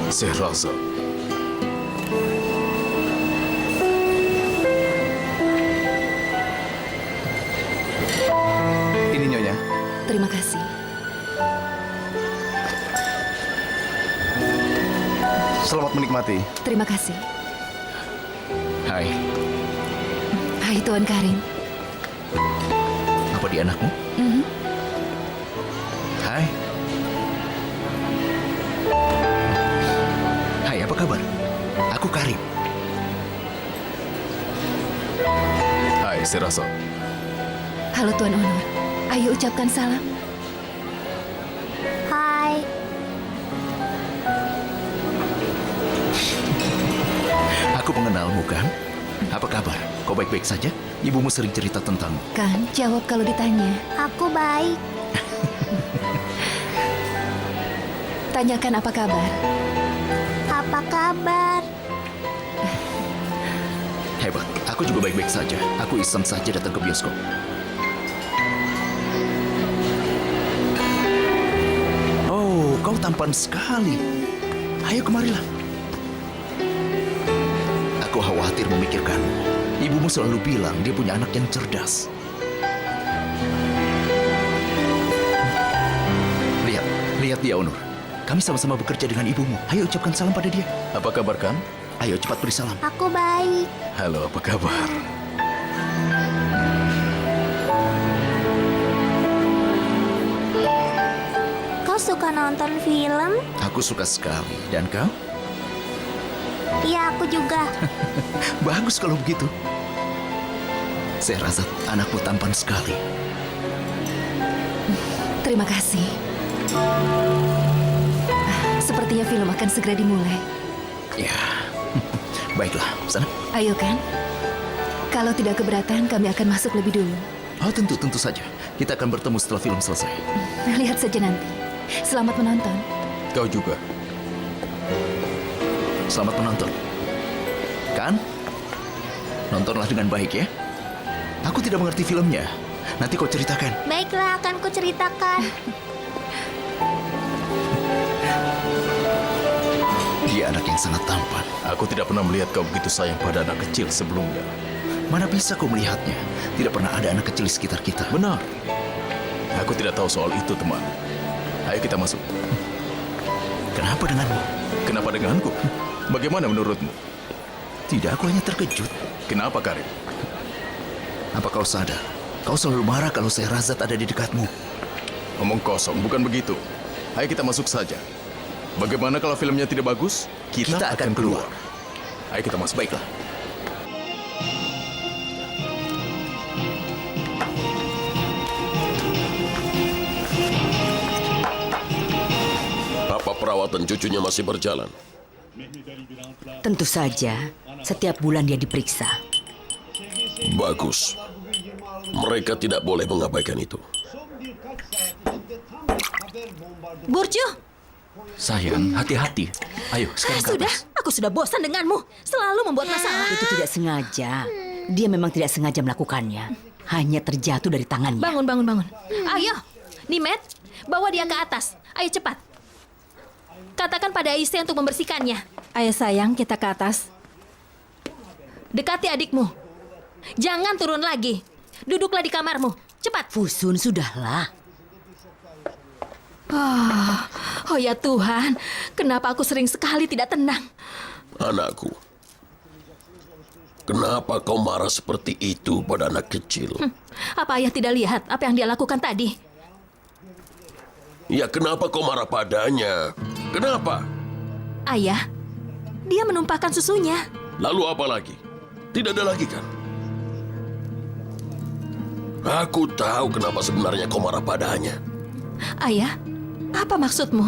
Saya rasa ini Nyonya. Terima kasih. Selamat menikmati. Terima kasih. Hai, Hai Tuan Karim. apa dia anakmu? Mhm. Hai. Hai, apa kabar? Aku Karim. Hai, saya rasa Halo Tuan Onur. Ayo ucapkan salam. Hai, Aku mengenalmu kan? Apa kabar? Kau baik-baik saja? Ibumu sering cerita tentangmu. Kan, jawab kalau ditanya. aku baik. Tanyakan apa kabar. Apa kabar? Hebat, aku juga baik-baik saja. Aku iseng saja datang ke bioskop. Oh, kau tampan sekali. Ayo kemarilah. Aku khawatir memikirkanmu. Ibumu selalu bilang dia punya anak yang cerdas. Lihat dia, Onur. Kami sama-sama bekerja dengan ibumu. Ayo ucapkan salam pada dia. apa kabar kan? Ayo cepat beri salam. Aku baik. Halo, apa kabar? Kau suka nonton film? Aku suka sekali. Dan kau? Iya, aku juga. Bagus kalau begitu. Saya rasa anakmu tampan sekali. Terima kasih. Sepertinya film akan segera dimulai. Ya, baiklah. Sana. Ayo kan? Kalau tidak keberatan, kami akan masuk lebih dulu. Oh, tentu saja. Kita akan bertemu setelah film selesai. Lihat saja nanti. Selamat menonton. Kau juga. Selamat menonton. Kan? Nontonlah dengan baik ya. Aku tidak mengerti filmnya. Nanti kau ceritakan. Baiklah, akan kuceritakan. Dia anak yang sangat tampan. Aku tidak pernah melihat kau begitu sayang pada anak kecil sebelumnya. Mana bisa kau melihatnya? Tidak pernah ada anak kecil di sekitar kita. Benar. Aku tidak tahu soal itu, teman. Ayo kita masuk. Kenapa denganmu? Kenapa denganku? Bagaimana menurutmu? Tidak, aku hanya terkejut. Kenapa, Karim? Apa kau sadar? Kau selalu marah kalau Sehrazad ada di dekatmu. Omong kosong, bukan begitu. Ayo kita masuk saja. Bagaimana kalau filmnya tidak bagus? Kita akan keluar. Ayo kita masuk. Baiklah. Apa perawatan cucunya masih berjalan? Tentu saja, setiap bulan dia diperiksa. Bagus. Mereka tidak boleh mengabaikan itu. Burcu, Sayang, hati-hati. Ayo, sekarang ke sudah. atas. Aku sudah bosan denganmu. Selalu membuat masalah. Itu tidak sengaja. Dia memang tidak sengaja melakukannya. Hanya terjatuh dari tangannya. Bangun, bangun, bangun. Ayo, Nimet, bawa dia ke atas. Ayo cepat. Katakan pada Aisyah untuk membersihkannya. Ayo sayang, kita ke atas. Dekati adikmu. Jangan turun lagi. Duduklah di kamarmu. Cepat. Fusun, sudahlah. Oh ya Tuhan, kenapa aku sering sekali tidak tenang? Anakku, kenapa kau marah seperti itu pada anak kecil? Apa ayah tidak lihat apa yang dia lakukan tadi? Ya, kenapa kau marah padanya? Kenapa? Ayah, dia menumpahkan susunya. Lalu apa lagi? Tidak ada lagi kan? Aku tahu kenapa sebenarnya kau marah padanya. Ayah, apa maksudmu?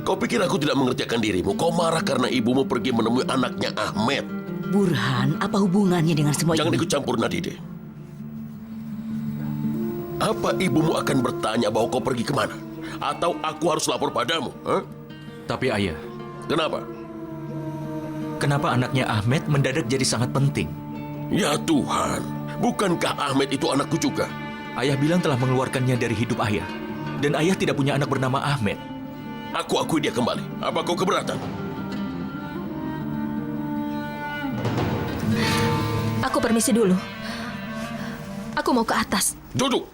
Kau pikir aku tidak mengerti akan dirimu? Kau marah karena ibumu pergi menemui anaknya Ahmed. Burhan, apa hubungannya dengan semua Jangan ini? ikut campur, Nadide. Apa ibumu akan bertanya bahwa kau pergi kemana? Atau aku harus lapor padamu? Hah? Tapi ayah, Kenapa? kenapa anaknya Ahmed mendadak jadi sangat penting? Ya Tuhan, bukankah Ahmed itu anakku juga? Ayah bilang telah mengeluarkannya dari hidup ayah. Dan ayah tidak punya anak bernama Ahmed. aku akui dia kembali. Apa kau keberatan? Aku permisi dulu. Aku mau ke atas. Duduk!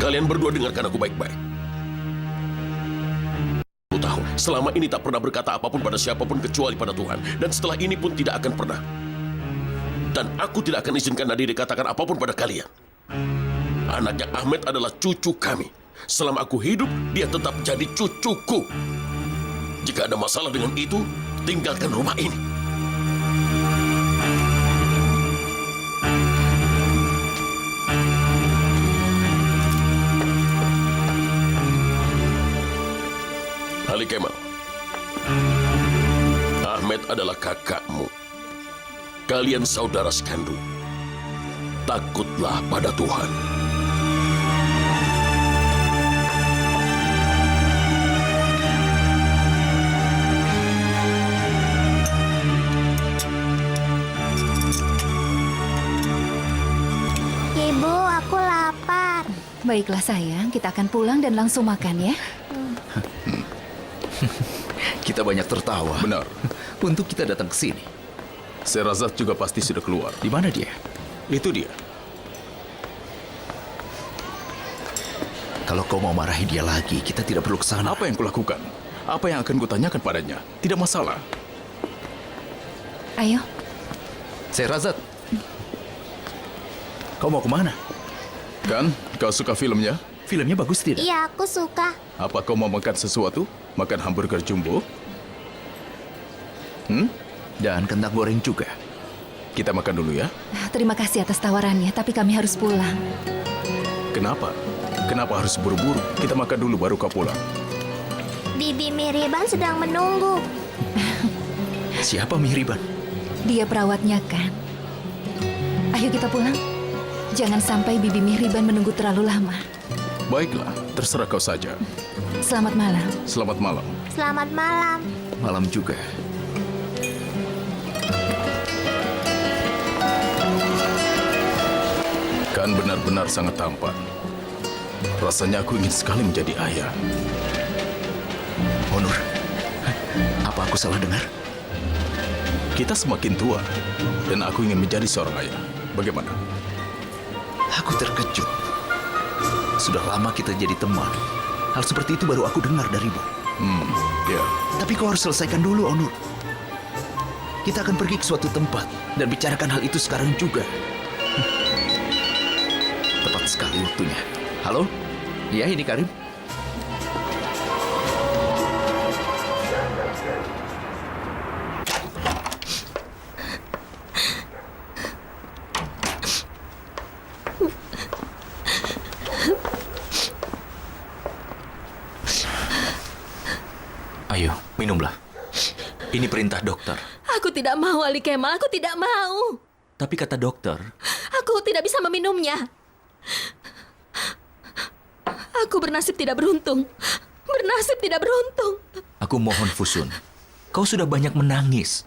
Kalian berdua dengarkan aku baik-baik. 10 tahun, selama ini tak pernah berkata apapun pada siapapun kecuali pada Tuhan. Dan setelah ini pun tidak akan pernah. Dan aku tidak akan izinkan Nadine katakan apapun pada kalian. Anaknya Ahmed adalah cucu kami. Selama aku hidup, dia tetap jadi cucuku. Jika ada masalah dengan itu, tinggalkan rumah ini. Ali Kemal, Ahmed adalah kakakmu. Kalian saudara sekandung. Takutlah pada Tuhan. Ibu, aku lapar. Baiklah sayang, kita akan pulang dan langsung makan ya. Kita banyak tertawa. Benar. Untuk kita datang ke sini. Sherazad juga pasti sudah keluar. Di mana dia? Itu dia. Kalau kau mau marahi dia lagi, kita tidak perlu ke sana. Apa yang kulakukan? Apa yang akan kutanyakan padanya? Tidak masalah. Ayo, Sherazad, kau mau kemana? Kan, kau suka filmnya? Filmnya bagus tidak? Iya, aku suka. Apa kau mau makan sesuatu? Makan hamburger jumbo? Dan kentang goreng juga. Kita makan dulu ya. terima kasih atas tawarannya, tapi kami harus pulang. Kenapa? Kenapa harus buru-buru? Kita makan dulu baru kau pulang. Bibi Miriban sedang menunggu. Siapa Mihriban? Dia perawatnya kan. Ayo kita pulang. Jangan sampai Bibi Mihriban menunggu terlalu lama. Baiklah, terserah kau saja. Selamat malam. Selamat malam. Selamat malam. Malam juga. Kan benar-benar sangat tampan. Rasanya aku ingin sekali menjadi ayah. Onur, apa aku salah dengar? Kita semakin tua, dan aku ingin menjadi seorang ayah. Bagaimana? Aku terkejut. Sudah lama kita jadi teman. Hal seperti itu baru aku dengar darimu. Ya. Tapi kau harus selesaikan dulu, Onur. Kita akan pergi ke suatu tempat dan bicarakan hal itu sekarang juga. Tepat sekali waktunya. Halo? Iya, ini Karim. Ayo, minumlah. Ini perintah dokter. Aku tidak mau, Ali Kemal. Aku tidak mau. Tapi kata dokter, Aku tidak bisa meminumnya. Aku bernasib tidak beruntung. Bernasib tidak beruntung. aku mohon Fusun. Kau sudah banyak menangis.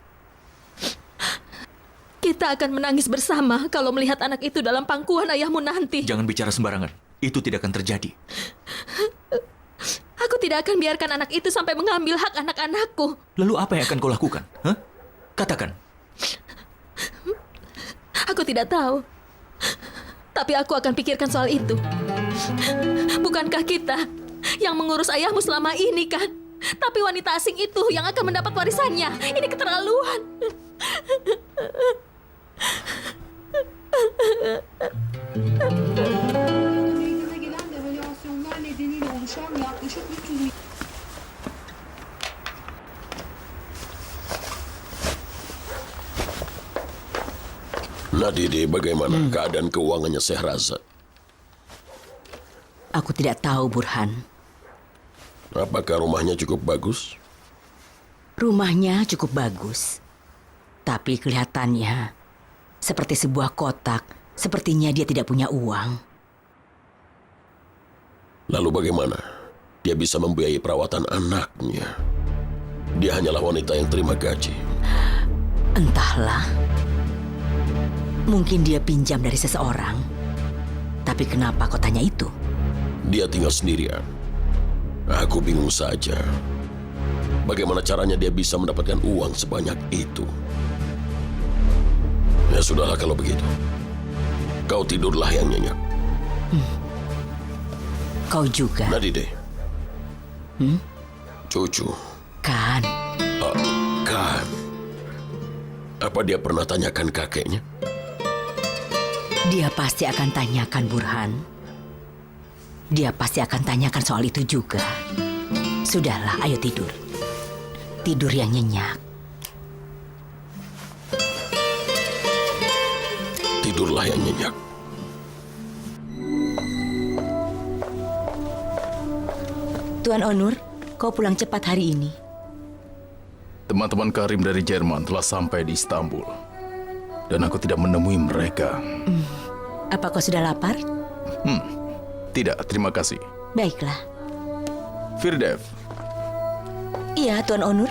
Kita akan menangis bersama kalau melihat anak itu dalam pangkuan ayahmu nanti. Jangan bicara sembarangan. Itu tidak akan terjadi. Aku tidak akan biarkan anak itu sampai mengambil hak anak-anakku. Lalu apa yang akan kau lakukan? Hah? Katakan. Aku tidak tahu. Tapi aku akan pikirkan soal itu. Bukankah kita yang mengurus ayahmu selama ini kan? Tapi wanita asing itu yang akan mendapat warisannya. Ini keterlaluan. Meydana gelen devalüasyonlar nedeniyle oluşan yaklaşık 300 milyon Nadine, bagaimana keadaan keuangannya Sherazad? Aku tidak tahu, Burhan. Apakah rumahnya cukup bagus? Rumahnya cukup bagus. Tapi kelihatannya seperti sebuah kotak. Sepertinya dia tidak punya uang. Lalu bagaimana? Dia bisa membiayai perawatan anaknya. Dia hanyalah wanita yang terima gaji. Entahlah. Mungkin dia pinjam dari seseorang. Tapi kenapa kau tanya itu? Dia tinggal sendirian. Aku bingung saja. Bagaimana caranya dia bisa mendapatkan uang sebanyak itu? Ya sudahlah kalau begitu. Kau tidurlah yang nyenyak. Kau juga. Nadide. Cucu. Kan? Kan. Apa dia pernah tanyakan kakeknya? Dia pasti akan tanyakan, Burhan. Dia pasti akan tanyakan soal itu juga. Sudahlah, ayo tidur. Tidur yang nyenyak. Tidurlah yang nyenyak. Tuan Onur, kau pulang cepat hari ini. Teman-teman Karim dari Jerman telah sampai di Istanbul. Dan aku tidak menemui mereka. Apa kau sudah lapar? Tidak, terima kasih. Baiklah. Firdev, Iya, Tuan Onur.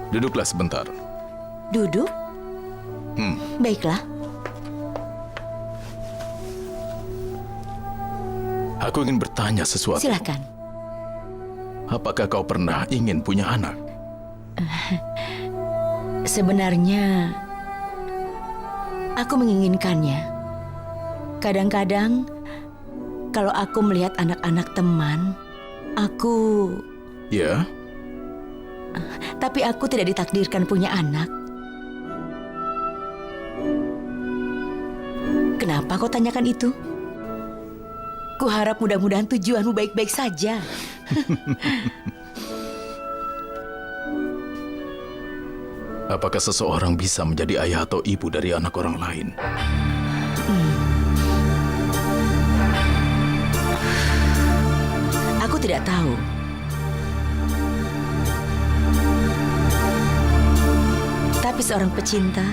duduklah sebentar. Duduk. Baiklah. Aku ingin bertanya sesuatu. Silakan. Apakah kau pernah ingin punya anak? Sebenarnya, aku menginginkannya. Kadang-kadang, kalau aku melihat anak-anak teman, aku... Ya, Tapi aku tidak ditakdirkan punya anak. Kenapa kau tanyakan itu? Kuharap mudah-mudahan tujuanmu baik-baik saja. apakah seseorang bisa menjadi ayah atau ibu dari anak orang lain? Aku tidak tahu. Tapi seorang pecinta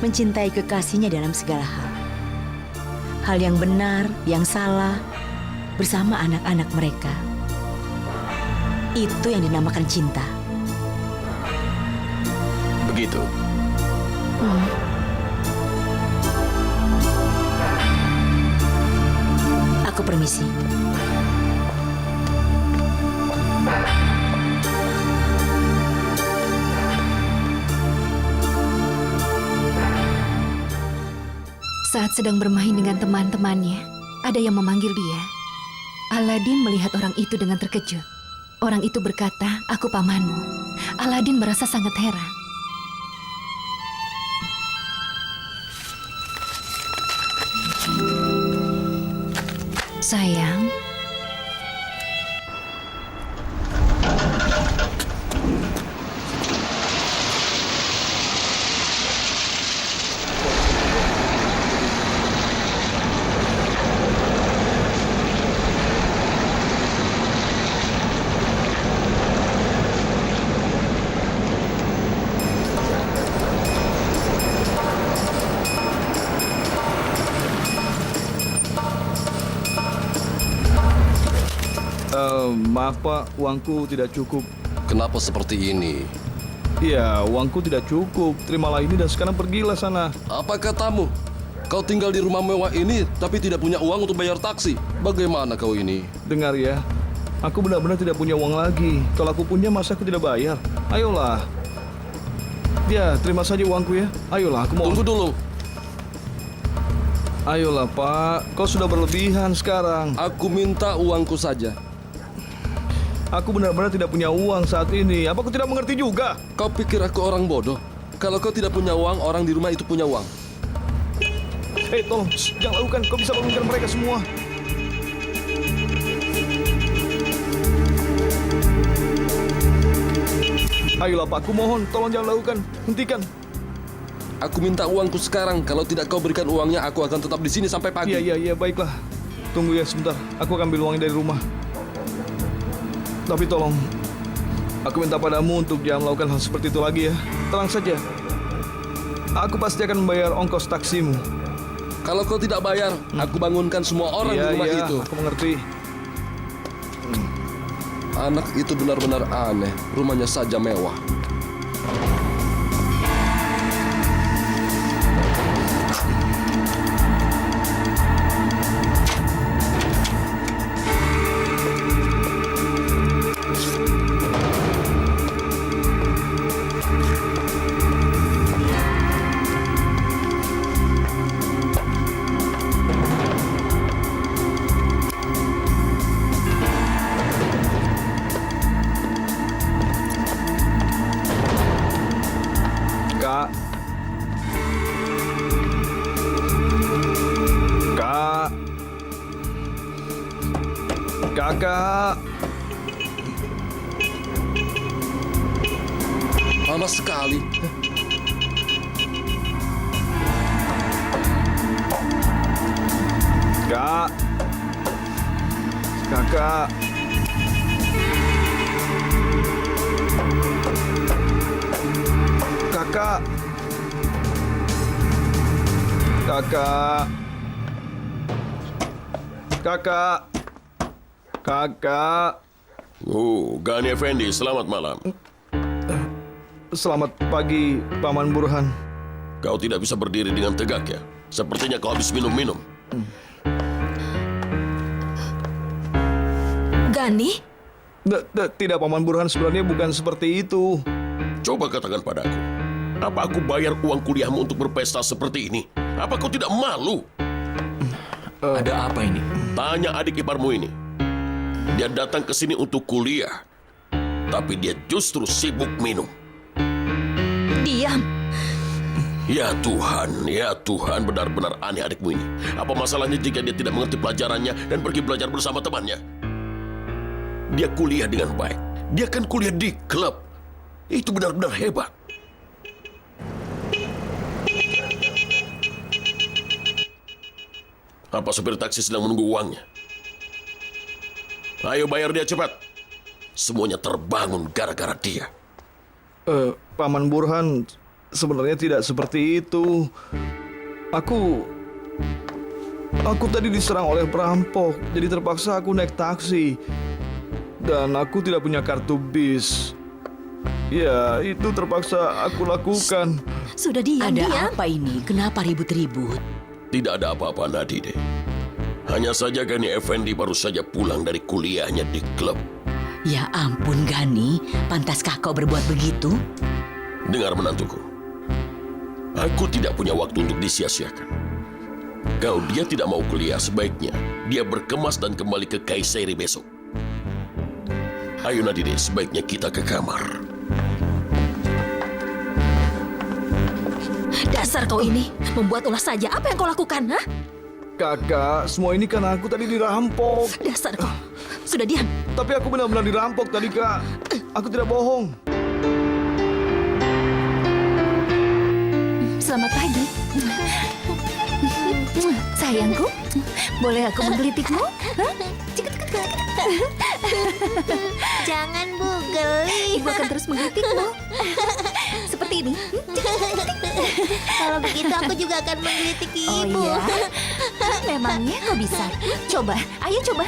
mencintai kekasihnya dalam segala hal. Hal yang benar, yang salah, bersama anak-anak mereka. Itu yang dinamakan cinta. Begitu. Aku permisi. Saat sedang bermain dengan teman-temannya, ada yang memanggil dia. Aladin melihat orang itu dengan terkejut. Orang itu berkata, "Aku pamanmu." Aladin merasa sangat heran. Sayang, maaf Pak, uangku tidak cukup. Kenapa seperti ini? Iya, uangku tidak cukup. Terimalah ini dan sekarang pergilah sana. Apa katamu? Kau tinggal di rumah mewah ini tapi tidak punya uang untuk bayar taksi. Bagaimana kau ini? Dengar ya, aku benar-benar tidak punya uang lagi. Kalau aku punya, masa aku tidak bayar? Ayolah. Ya, terima saja uangku ya. Ayolah, aku mau... Tunggu dulu. Ayolah Pak, kau sudah berlebihan sekarang. Aku minta uangku saja. Aku benar-benar tidak punya uang saat ini. Apa kau tidak mengerti juga? Kau pikir aku orang bodoh? Kalau kau tidak punya uang, orang di rumah itu punya uang. Hei, tolong, jangan lakukan. Kau bisa merugikan mereka semua. Ayolah Pak, aku mohon, tolong jangan lakukan. Hentikan. Aku minta uangku sekarang. Kalau tidak kau berikan uangnya, aku akan tetap di sini sampai pagi. Iya, baiklah. Tunggu ya sebentar. Aku akan ambil uangnya dari rumah. Tapi tolong, aku minta padamu untuk jangan melakukan hal seperti itu lagi ya. Tenang saja. Aku pasti akan membayar ongkos taksimu. Kalau kau tidak bayar, aku bangunkan semua orang di rumah itu. Aku mengerti. Anak itu benar-benar aneh. Rumahnya saja mewah. Kakak. Lama sekali. Kak. Kakak. Kakak. Kakak. Kakak. Kakak. Oh, Gani Effendi, selamat malam. Selamat pagi, Paman Burhan. Kau tidak bisa berdiri dengan tegak ya? Sepertinya kau habis minum-minum. Gani? Tidak, Paman Burhan, sebenarnya bukan seperti itu. Coba katakan padaku, apa aku bayar uang kuliahmu untuk berpesta seperti ini? Apa kau tidak malu? Ada apa ini? Tanya adik iparmu ini. Dia datang ke sini untuk kuliah, tapi dia justru sibuk minum. Diam. Ya Tuhan, benar-benar aneh adikmu ini. Apa masalahnya jika dia tidak mengerti pelajarannya dan pergi belajar bersama temannya? Dia kuliah dengan baik. Dia kan kuliah di klub. Itu benar-benar hebat. Apa supir taksi sedang menunggu uangnya? Ayo bayar dia cepat. Semuanya terbangun gara-gara dia. Paman Burhan, sebenarnya tidak seperti itu. Aku tadi diserang oleh perampok, jadi terpaksa aku naik taksi. Dan aku tidak punya kartu bis. Ya, itu terpaksa aku lakukan. Sudah diam, Ada diam. apa ini? Kenapa ribut-ribut? Tidak ada apa-apa, Nadine. Hanya saja Gani Effendi baru saja pulang dari kuliahnya di klub. Ya ampun, Gani. Pantaskah kau berbuat begitu? Dengar menantuku. Aku tidak punya waktu untuk disia-siakan. Kalau dia tidak mau kuliah, sebaiknya dia berkemas dan kembali ke Kayseri besok. Ayo Nadine, sebaiknya kita ke kamar. Dasar kau ini, membuat ulah saja. Apa yang kau lakukan, ha? Kakak, semua ini karena aku tadi dirampok. Dasar kau. Sudah diam. Tapi aku benar-benar dirampok tadi, Kak. Aku tidak bohong. Selamat pagi. Sayangku, boleh aku menggelitikmu? Hah? Jangan, Bu, geli. Ibu akan terus menggelitikmu. Seperti ini. Kalau begitu aku juga akan menggelitik Oh Ibu. iya? Memangnya kau bisa? Coba, ayo coba.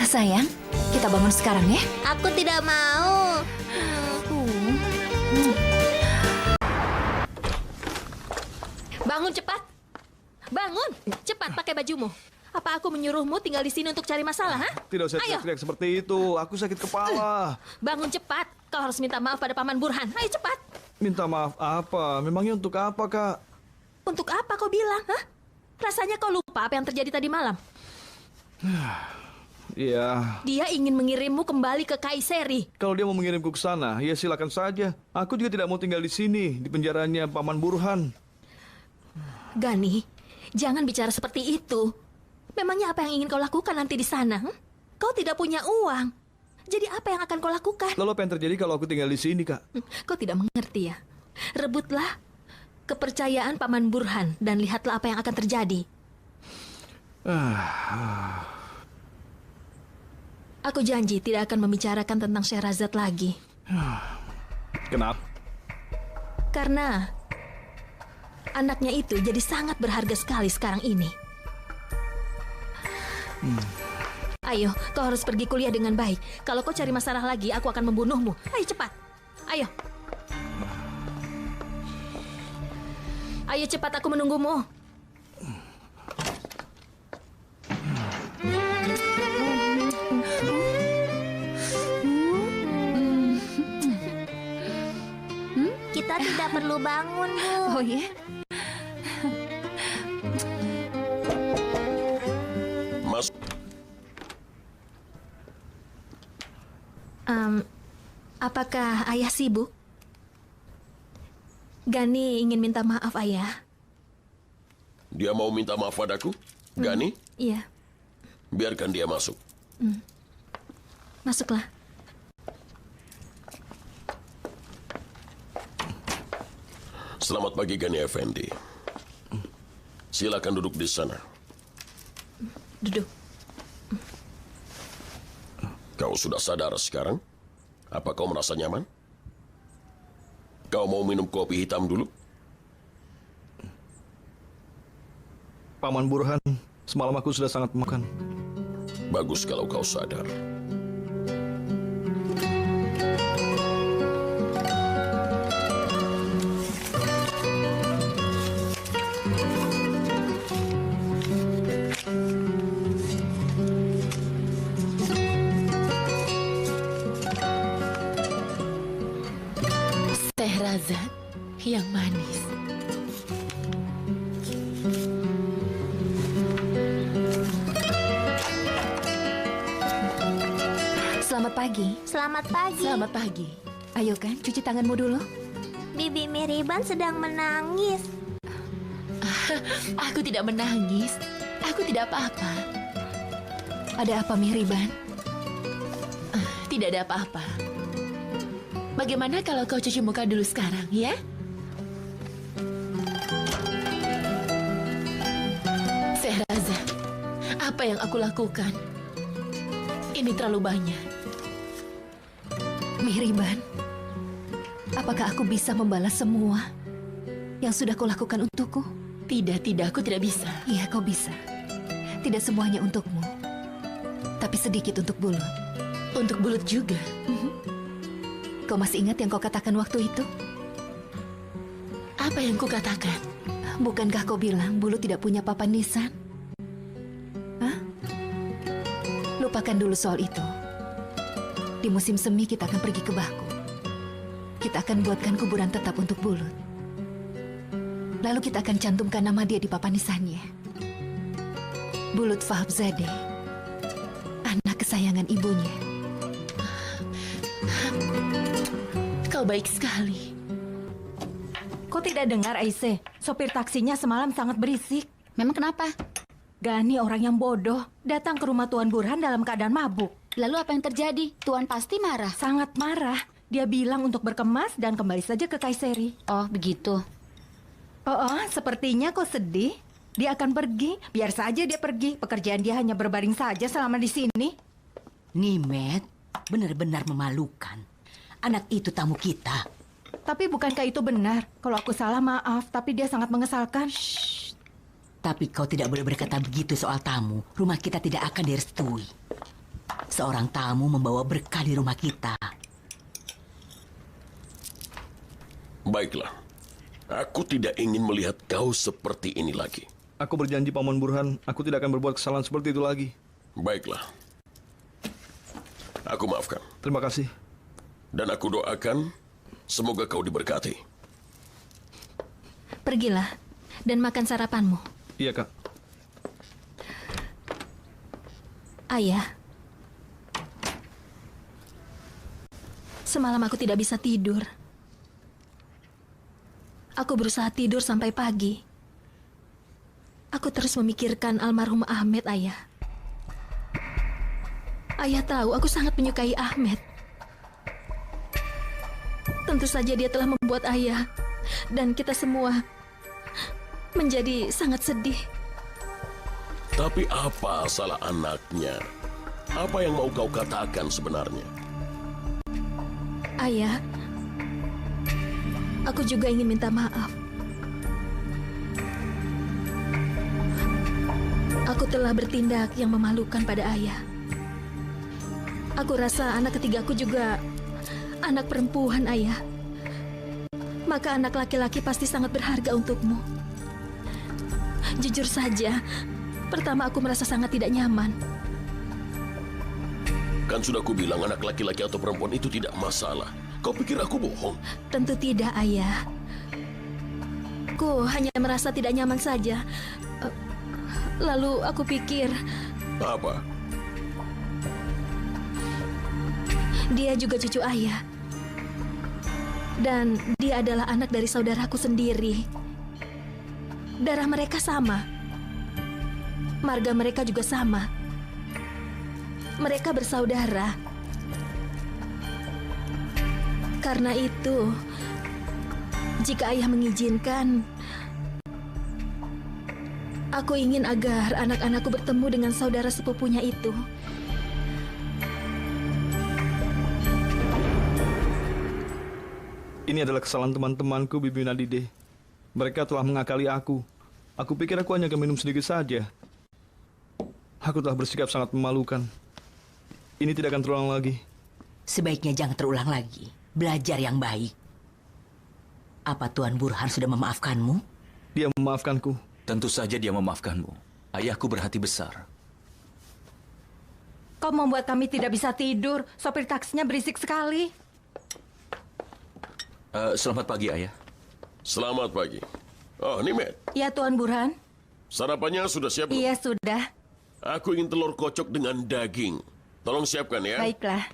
Sayang, kita bangun sekarang ya. Aku tidak mau. Bangun cepat. Bangun. Cepat pakai bajumu. Apa aku menyuruhmu tinggal di sini untuk cari masalah, ha? Tidak usah Ayo. teriak-teriak seperti itu. Aku sakit kepala. Bangun cepat. Kau harus minta maaf pada Paman Burhan. Ayo cepat. Minta maaf apa? Memangnya untuk apa, Kak? Untuk apa kau bilang, ha? Rasanya kau lupa apa yang terjadi tadi malam. Ya, Dia ingin mengirimmu kembali ke Kayseri. kalau dia mau mengirimku ke sana, ya silakan saja. Aku juga tidak mau tinggal di sini, di penjaranya Paman Burhan. Gani, jangan bicara seperti itu. Memangnya apa yang ingin kau lakukan nanti di sana? Kau tidak punya uang. Jadi apa yang akan kau lakukan? Lalu apa yang terjadi kalau aku tinggal di sini, Kak? Kau tidak mengerti ya? Rebutlah kepercayaan Paman Burhan dan lihatlah apa yang akan terjadi. Aku janji tidak akan membicarakan tentang Syahrazad lagi. Kenapa? Karena anaknya itu jadi sangat berharga sekali sekarang ini. Ayo, kau harus pergi kuliah dengan baik. Kalau kau cari masalah lagi, aku akan membunuhmu. Ayo cepat. Ayo. Ayo cepat, aku menunggumu. Kita tidak perlu bangun, Bu. Oh ya? Mas, Apakah ayah sibuk? Gani ingin minta maaf, ayah. Dia mau minta maaf padaku? Gani, Iya, biarkan dia masuk. masuklah. Selamat pagi, Gani Effendi. Silakan duduk di sana. Duduk. Kau sudah sadar sekarang? Apa kau merasa nyaman? Kau mau minum kopi hitam dulu? Paman Burhan, semalam aku sudah sangat makan. Bagus kalau kau sadar. Teh Raza yang manis. Selamat pagi. Selamat pagi. Selamat pagi. Ayo kan, cuci tanganmu dulu. Bibi Miriban sedang menangis. Aku tidak menangis. Aku tidak apa-apa. Ada apa, Mihriban? Tidak ada apa-apa. Bagaimana kalau kau cuci muka dulu sekarang, ya? Sehraza, apa yang aku lakukan? Ini terlalu banyak. Mihriban, apakah aku bisa membalas semua yang sudah kau lakukan untukku? Tidak, aku tidak bisa. Iya, kau bisa. Tidak semuanya untukmu, tapi sedikit untuk Bulut. Untuk Bulut juga. Kau masih ingat yang kau katakan waktu itu? Apa yang kukatakan? Bukankah kau bilang Bulut tidak punya papan nisan? Hah? Lupakan dulu soal itu. Di musim semi kita akan pergi ke Baku. Kita akan buatkan kuburan tetap untuk Bulut. Lalu kita akan cantumkan nama dia di papan nisannya. Bulut Fahabzadeh, anak kesayangan ibunya. Kau baik sekali. Kau tidak dengar, Aise? Sopir taksinya semalam sangat berisik. Memang kenapa? Gani orang yang bodoh datang ke rumah Tuan Burhan dalam keadaan mabuk. Lalu apa yang terjadi? Tuan pasti marah. Sangat marah. Dia bilang untuk berkemas dan kembali saja ke Kaiseri. Oh, begitu. Sepertinya kau sedih. Dia akan pergi. Biar saja dia pergi. Pekerjaan dia hanya berbaring saja selama di sini. Nimet, benar-benar memalukan. Anak itu tamu kita. Tapi bukankah itu benar? Kalau aku salah, maaf. Tapi dia sangat mengesalkan. Tapi kau tidak boleh berkata begitu soal tamu. Rumah kita tidak akan direstui. Seorang tamu membawa berkah di rumah kita. Baiklah. Aku tidak ingin melihat kau seperti ini lagi. Aku berjanji, Paman Burhan, aku tidak akan berbuat kesalahan seperti itu lagi. Baiklah. Aku maafkan. Terima kasih. Dan aku doakan semoga kau diberkati. Pergilah dan makan sarapanmu. Iya, Kak. Ayah, semalam aku tidak bisa tidur. Aku berusaha tidur sampai pagi. Aku terus memikirkan almarhum Ahmed, Ayah. Ayah tahu aku sangat menyukai Ahmed. Tentu saja dia telah membuat Ayah dan kita semua menjadi sangat sedih. Tapi apa salah anaknya? Apa yang mau kau katakan sebenarnya? Ayah, aku juga ingin minta maaf. Aku telah bertindak yang memalukan pada ayah. Aku rasa anak ketigaku juga anak perempuan, Ayah. Maka anak laki-laki pasti sangat berharga untukmu. Jujur saja, pertama aku merasa sangat tidak nyaman. Kan sudah kubilang anak laki-laki atau perempuan itu tidak masalah. Kau pikir aku bohong? Tentu tidak, Ayah. Aku hanya merasa tidak nyaman saja. Lalu aku pikir... Apa? Dia juga cucu ayah. Dan dia adalah anak dari saudaraku sendiri. Darah mereka sama. Marga mereka juga sama. Mereka bersaudara. Karena itu, jika ayah mengizinkan, aku ingin agar anak-anakku bertemu dengan saudara sepupunya itu. Ini adalah kesalahan teman-temanku, Bibi Nadide. Mereka telah mengakali aku. Aku pikir aku hanya akan minum sedikit saja. Aku telah bersikap sangat memalukan. Ini tidak akan terulang lagi. Sebaiknya jangan terulang lagi. Belajar yang baik. Apa Tuan Burhan sudah memaafkanmu? Dia memaafkanku. Tentu saja dia memaafkanmu. Ayahku berhati besar. Kau membuat kami tidak bisa tidur. Sopir taksinya berisik sekali. Selamat pagi, Ayah. Selamat pagi. Oh, Nimet. Ya, Tuan Burhan. Sarapannya sudah siap belum? Iya, sudah. Aku ingin telur kocok dengan daging. Tolong siapkan ya. Baiklah.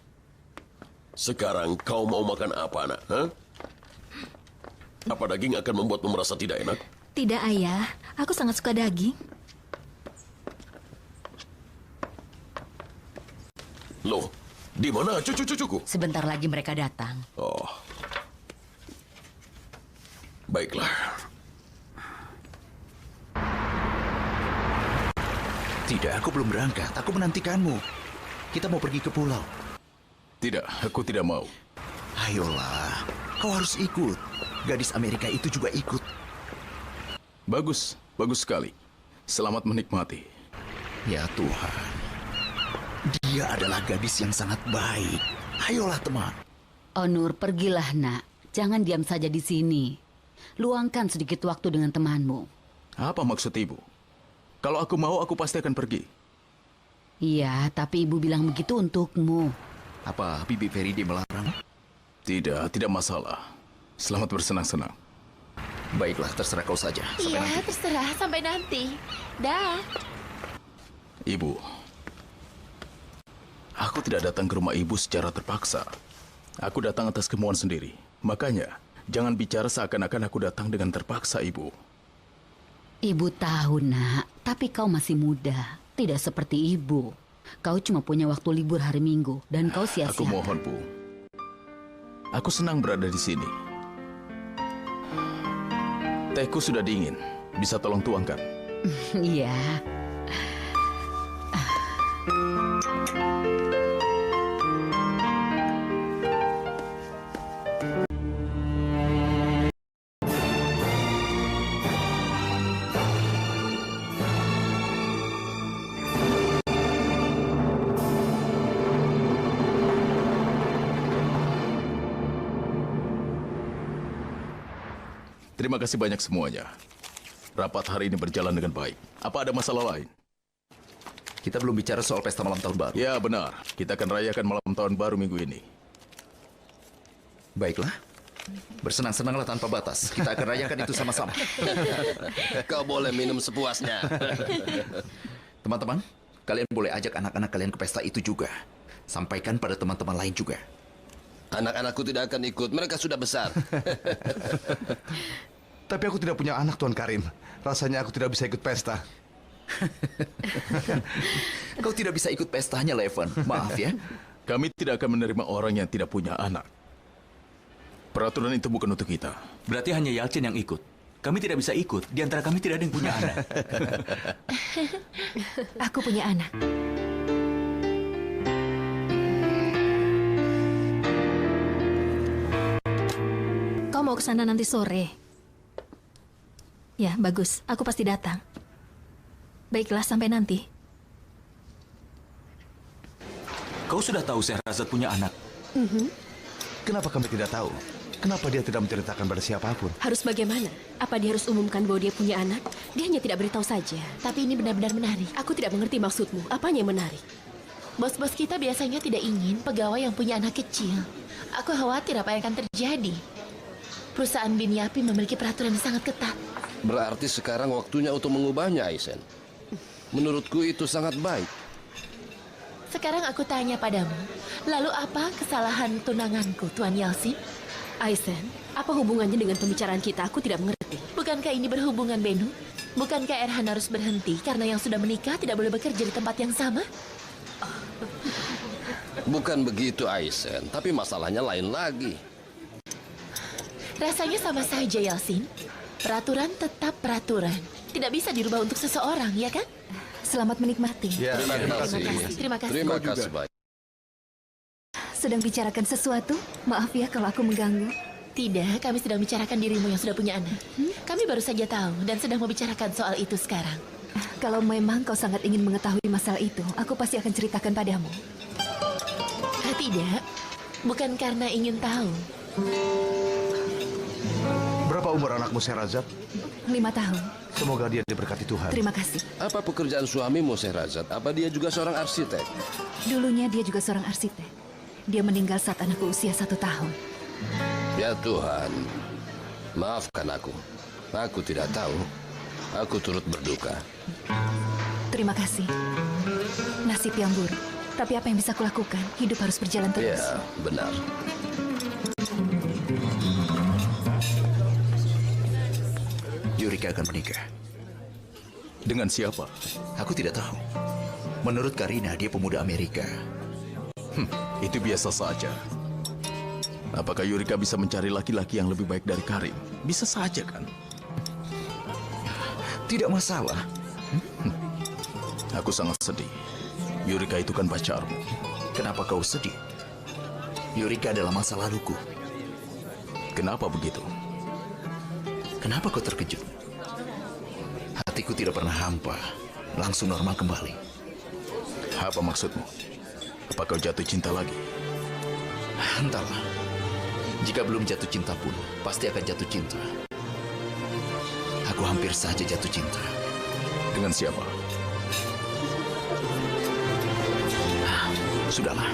Sekarang kau mau makan apa, Nak? Hah? Apa daging akan membuatmu merasa tidak enak? Tidak, Ayah. Aku sangat suka daging. Loh, di mana cucu-cucuku? Sebentar lagi mereka datang. Oh. Baiklah. Tidak, aku belum berangkat. Aku menantikanmu. Kita mau pergi ke pulau. Tidak, aku tidak mau. Ayolah, kau harus ikut. Gadis Amerika itu juga ikut. Bagus, bagus sekali. Selamat menikmati. Ya Tuhan, dia adalah gadis yang sangat baik. Ayolah teman. Onur, pergilah nak. Jangan diam saja di sini. Luangkan sedikit waktu dengan temanmu. Apa maksud ibu? Kalau aku mau, aku pasti akan pergi. Iya, tapi ibu bilang begitu untukmu. Apa Bibi Feride melarang? Tidak, tidak masalah. Selamat bersenang-senang. Baiklah, terserah kau saja. Iya, terserah. Sampai nanti. Dah. Ibu, aku tidak datang ke rumah ibu secara terpaksa. Aku datang atas kemauan sendiri. Makanya, jangan bicara seakan-akan aku datang dengan terpaksa, Ibu. Ibu tahu, nak. Tapi kau masih muda. Tidak seperti ibu. Kau cuma punya waktu libur hari Minggu. Dan kau sia-sia. Aku mohon, Bu. Aku senang berada di sini. Tehku sudah dingin. Bisa tolong tuangkan? Iya. Terima kasih banyak semuanya. Rapat hari ini berjalan dengan baik. Apa ada masalah lain? Kita belum bicara soal pesta malam tahun baru. Ya, benar. Kita akan rayakan malam tahun baru minggu ini. Baiklah. Bersenang-senanglah tanpa batas. Kita akan rayakan itu sama-sama. Kau boleh minum sepuasnya. Teman-teman, kalian boleh ajak anak-anak kalian ke pesta itu juga. Sampaikan pada teman-teman lain juga. Anak-anakku tidak akan ikut. Mereka sudah besar. Tapi aku tidak punya anak, Tuan Karim. Rasanya aku tidak bisa ikut pesta. Kau tidak bisa ikut pestanya, Leven. Maaf ya. Kami tidak akan menerima orang yang tidak punya anak. Peraturan itu bukan untuk kita. Berarti hanya Yalcin yang ikut. Kami tidak bisa ikut. Di antara kami tidak ada yang punya anak. Aku punya anak. Kau mau ke sana nanti sore? Ya, bagus. Aku pasti datang. Baiklah, sampai nanti. Kau sudah tahu Syahrazad punya anak? Kenapa kami tidak tahu? Kenapa dia tidak menceritakan pada siapapun? Harus bagaimana? Apa dia harus umumkan bahwa dia punya anak? Dia hanya tidak beritahu saja. Tapi ini benar-benar menarik. Aku tidak mengerti maksudmu. Apanya yang menarik? Bos-bos kita biasanya tidak ingin pegawai yang punya anak kecil. Aku khawatir apa yang akan terjadi. Perusahaan Bin Yapi memiliki peraturan yang sangat ketat. Berarti sekarang waktunya untuk mengubahnya, Aisen. Menurutku itu sangat baik. Sekarang aku tanya padamu, lalu apa kesalahan tunanganku, Tuan Yalcin? Aisen, apa hubungannya dengan pembicaraan kita? Aku tidak mengerti. Bukankah ini berhubungan, Benu? Bukankah Erhan harus berhenti karena yang sudah menikah tidak boleh bekerja di tempat yang sama? Bukan begitu, Aisen. Tapi masalahnya lain lagi. Rasanya sama saja, Yelsin. Peraturan tetap peraturan. Tidak bisa dirubah untuk seseorang, ya kan? Selamat menikmati. Ya, Terima kasih. Terima kasih. Terima kasih banyak. Sedang bicarakan sesuatu? Maaf ya kalau aku mengganggu. Tidak, kami sedang bicarakan dirimu yang sudah punya anak. Kami baru saja tahu dan sedang membicarakan soal itu sekarang. Kalau memang kau sangat ingin mengetahui masalah itu, aku pasti akan ceritakan padamu. Tidak, bukan karena ingin tahu. Berapa umur anakmu, Sherazad? 5 tahun. Semoga dia diberkati Tuhan. Terima kasih. Apa pekerjaan suamimu, Sherazad? Apa dia juga seorang arsitek? Dulunya dia juga seorang arsitek. Dia meninggal saat anakku usia 1 tahun. Ya Tuhan, maafkan aku. Aku tidak tahu. Aku turut berduka. Terima kasih. Nasib yang buruk. Tapi apa yang bisa kulakukan? Hidup harus berjalan terus. Ya, benar. Yurika akan menikah. Dengan siapa? Aku tidak tahu. Menurut Karina, dia pemuda Amerika. Itu biasa saja. Apakah Yurika bisa mencari laki-laki yang lebih baik dari Karim? Bisa saja kan? Tidak masalah. Aku sangat sedih. Yurika itu kan pacarmu. Kenapa kau sedih? Yurika adalah masa laluku. Kenapa begitu? Kenapa kau terkejut? Hatiku tidak pernah hampa. Langsung normal kembali. Apa maksudmu? Apa kau jatuh cinta lagi? Entahlah. Jika belum jatuh cinta pun, pasti akan jatuh cinta. Aku hampir saja jatuh cinta. Dengan siapa? Sudahlah.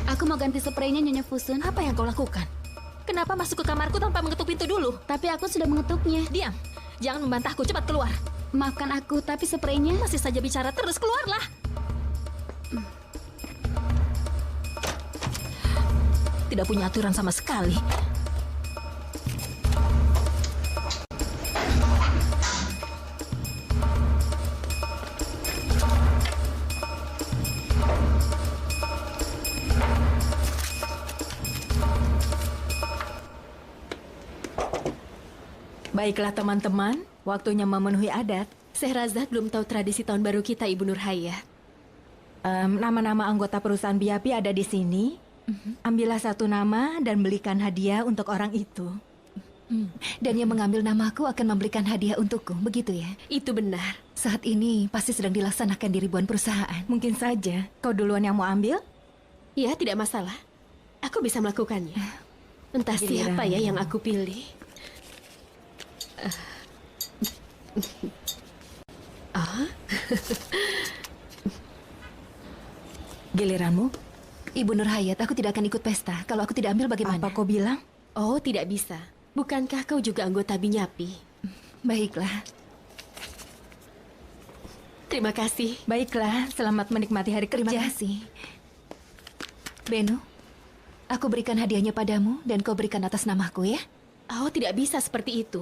Aku mau ganti spraynya, Nyonya Fusun. Apa yang kau lakukan? Kenapa masuk ke kamarku tanpa mengetuk pintu dulu? Tapi aku sudah mengetuknya. Diam. Jangan membantahku. Cepat keluar. Maafkan aku, tapi spraynya... Masih saja bicara terus. Keluarlah. Tidak punya aturan sama sekali. Baiklah teman-teman, waktunya memenuhi adat. Sherazad belum tahu tradisi tahun baru kita, Ibu Nurhayah. Nama-nama anggota perusahaan Biapi ada di sini. Ambillah satu nama dan belikan hadiah untuk orang itu. Dan yang mengambil namaku akan memberikan hadiah untukku, begitu ya? Itu benar. Saat ini pasti sedang dilaksanakan di ribuan perusahaan. Mungkin saja kau duluan yang mau ambil? Ya, tidak masalah. Aku bisa melakukannya. Entah siapa ya yang aku pilih. Giliranmu? Ibu Nurhayat, aku tidak akan ikut pesta. Kalau aku tidak ambil bagaimana? Apa kau bilang? Oh, tidak bisa. Bukankah kau juga anggota Binyapi? Baiklah. Terima kasih. Baiklah, selamat menikmati hari kerja. Terima kasih. Beno, aku berikan hadiahnya padamu dan kau berikan atas namaku ya? Oh, tidak bisa seperti itu.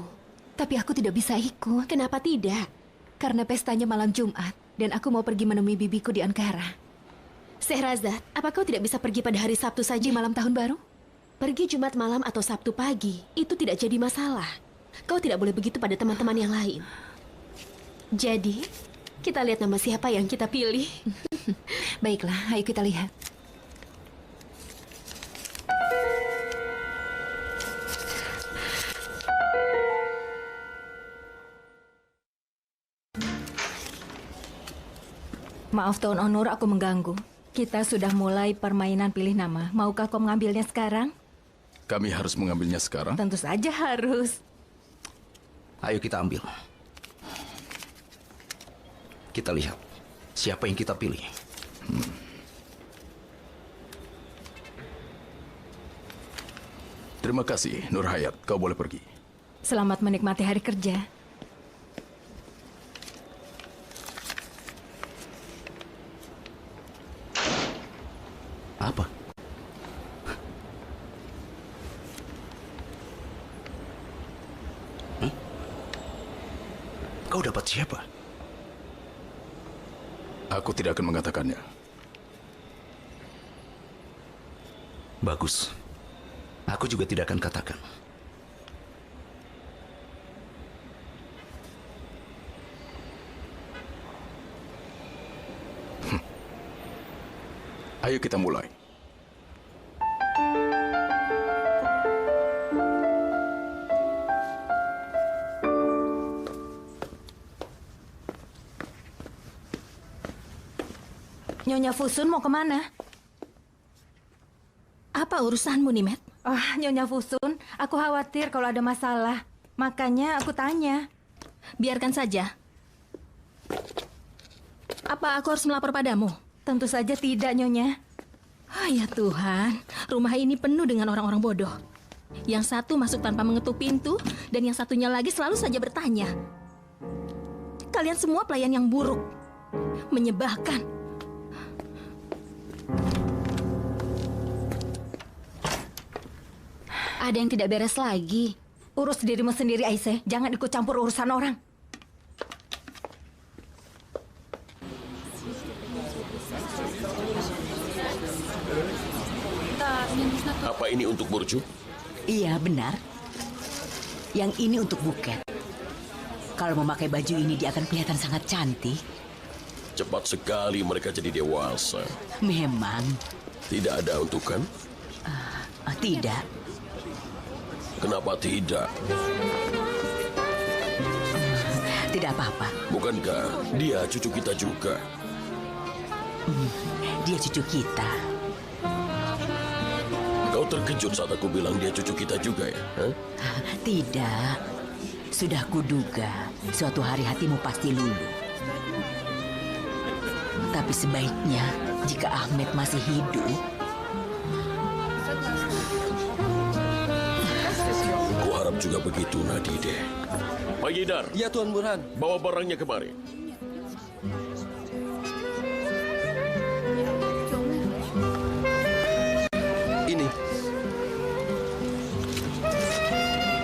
Tapi aku tidak bisa ikut. Kenapa tidak? Karena pestanya malam Jumat dan aku mau pergi menemui bibiku di Ankara. Sherazad, apa kau tidak bisa pergi pada hari Sabtu saja? Di malam tahun baru? Pergi Jumat malam atau Sabtu pagi, itu tidak jadi masalah. Kau tidak boleh begitu pada teman-teman yang lain. Jadi, kita lihat nama siapa yang kita pilih. Baiklah, ayo kita lihat. Maaf Tuan Onur, aku mengganggu. Kita sudah mulai permainan pilih nama. Maukah kau mengambilnya sekarang? Kami harus mengambilnya sekarang? Tentu saja harus. Ayo kita ambil. Kita lihat siapa yang kita pilih. Terima kasih, Nur Hayat. Kau boleh pergi. Selamat menikmati hari kerja. Apa? Kau dapat siapa? Aku tidak akan mengatakannya. Bagus. Aku juga tidak akan katakan. Ayo kita mulai. Nyonya Fusun mau kemana? Apa urusanmu, Nimet? Nyonya Fusun, aku khawatir kalau ada masalah. Makanya aku tanya. Biarkan saja. Apa aku harus melapor padamu? Tentu saja tidak, Nyonya. Ya Tuhan, rumah ini penuh dengan orang-orang bodoh. Yang satu masuk tanpa mengetuk pintu, dan yang satunya lagi selalu saja bertanya. Kalian semua pelayan yang buruk. Menyebabkan. Ada yang tidak beres lagi. Urus dirimu sendiri, Aisyah. Jangan ikut campur urusan orang. Apa ini untuk Burcu? Iya, benar. Yang ini untuk Buket. Kalau memakai baju ini, dia akan kelihatan sangat cantik. Cepat sekali mereka jadi dewasa. Memang. Tidak ada untukan? Tidak. Kenapa tidak? Tidak apa-apa. Bukankah dia cucu kita juga? Dia cucu kita. Kau terkejut saat aku bilang dia cucu kita juga ya? Tidak. Sudah kuduga, suatu hari hatimu pasti luluh. Tapi sebaiknya, jika Ahmed masih hidup, Kuharap juga begitu, Nadide. Pak Yidar. Ya, Tuan Burhan. Bawa barangnya kemari. Ini.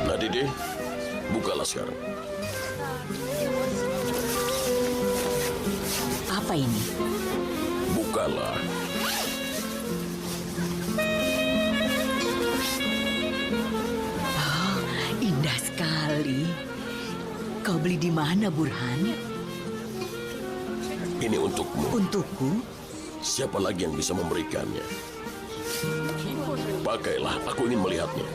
Nadide, bukalah sekarang. apa ini? Bukalah. Indah sekali. Kau beli di mana, Burhan? Ini untukmu. Untukku? Siapa lagi yang bisa memberikannya? Pakailah, aku ingin melihatnya.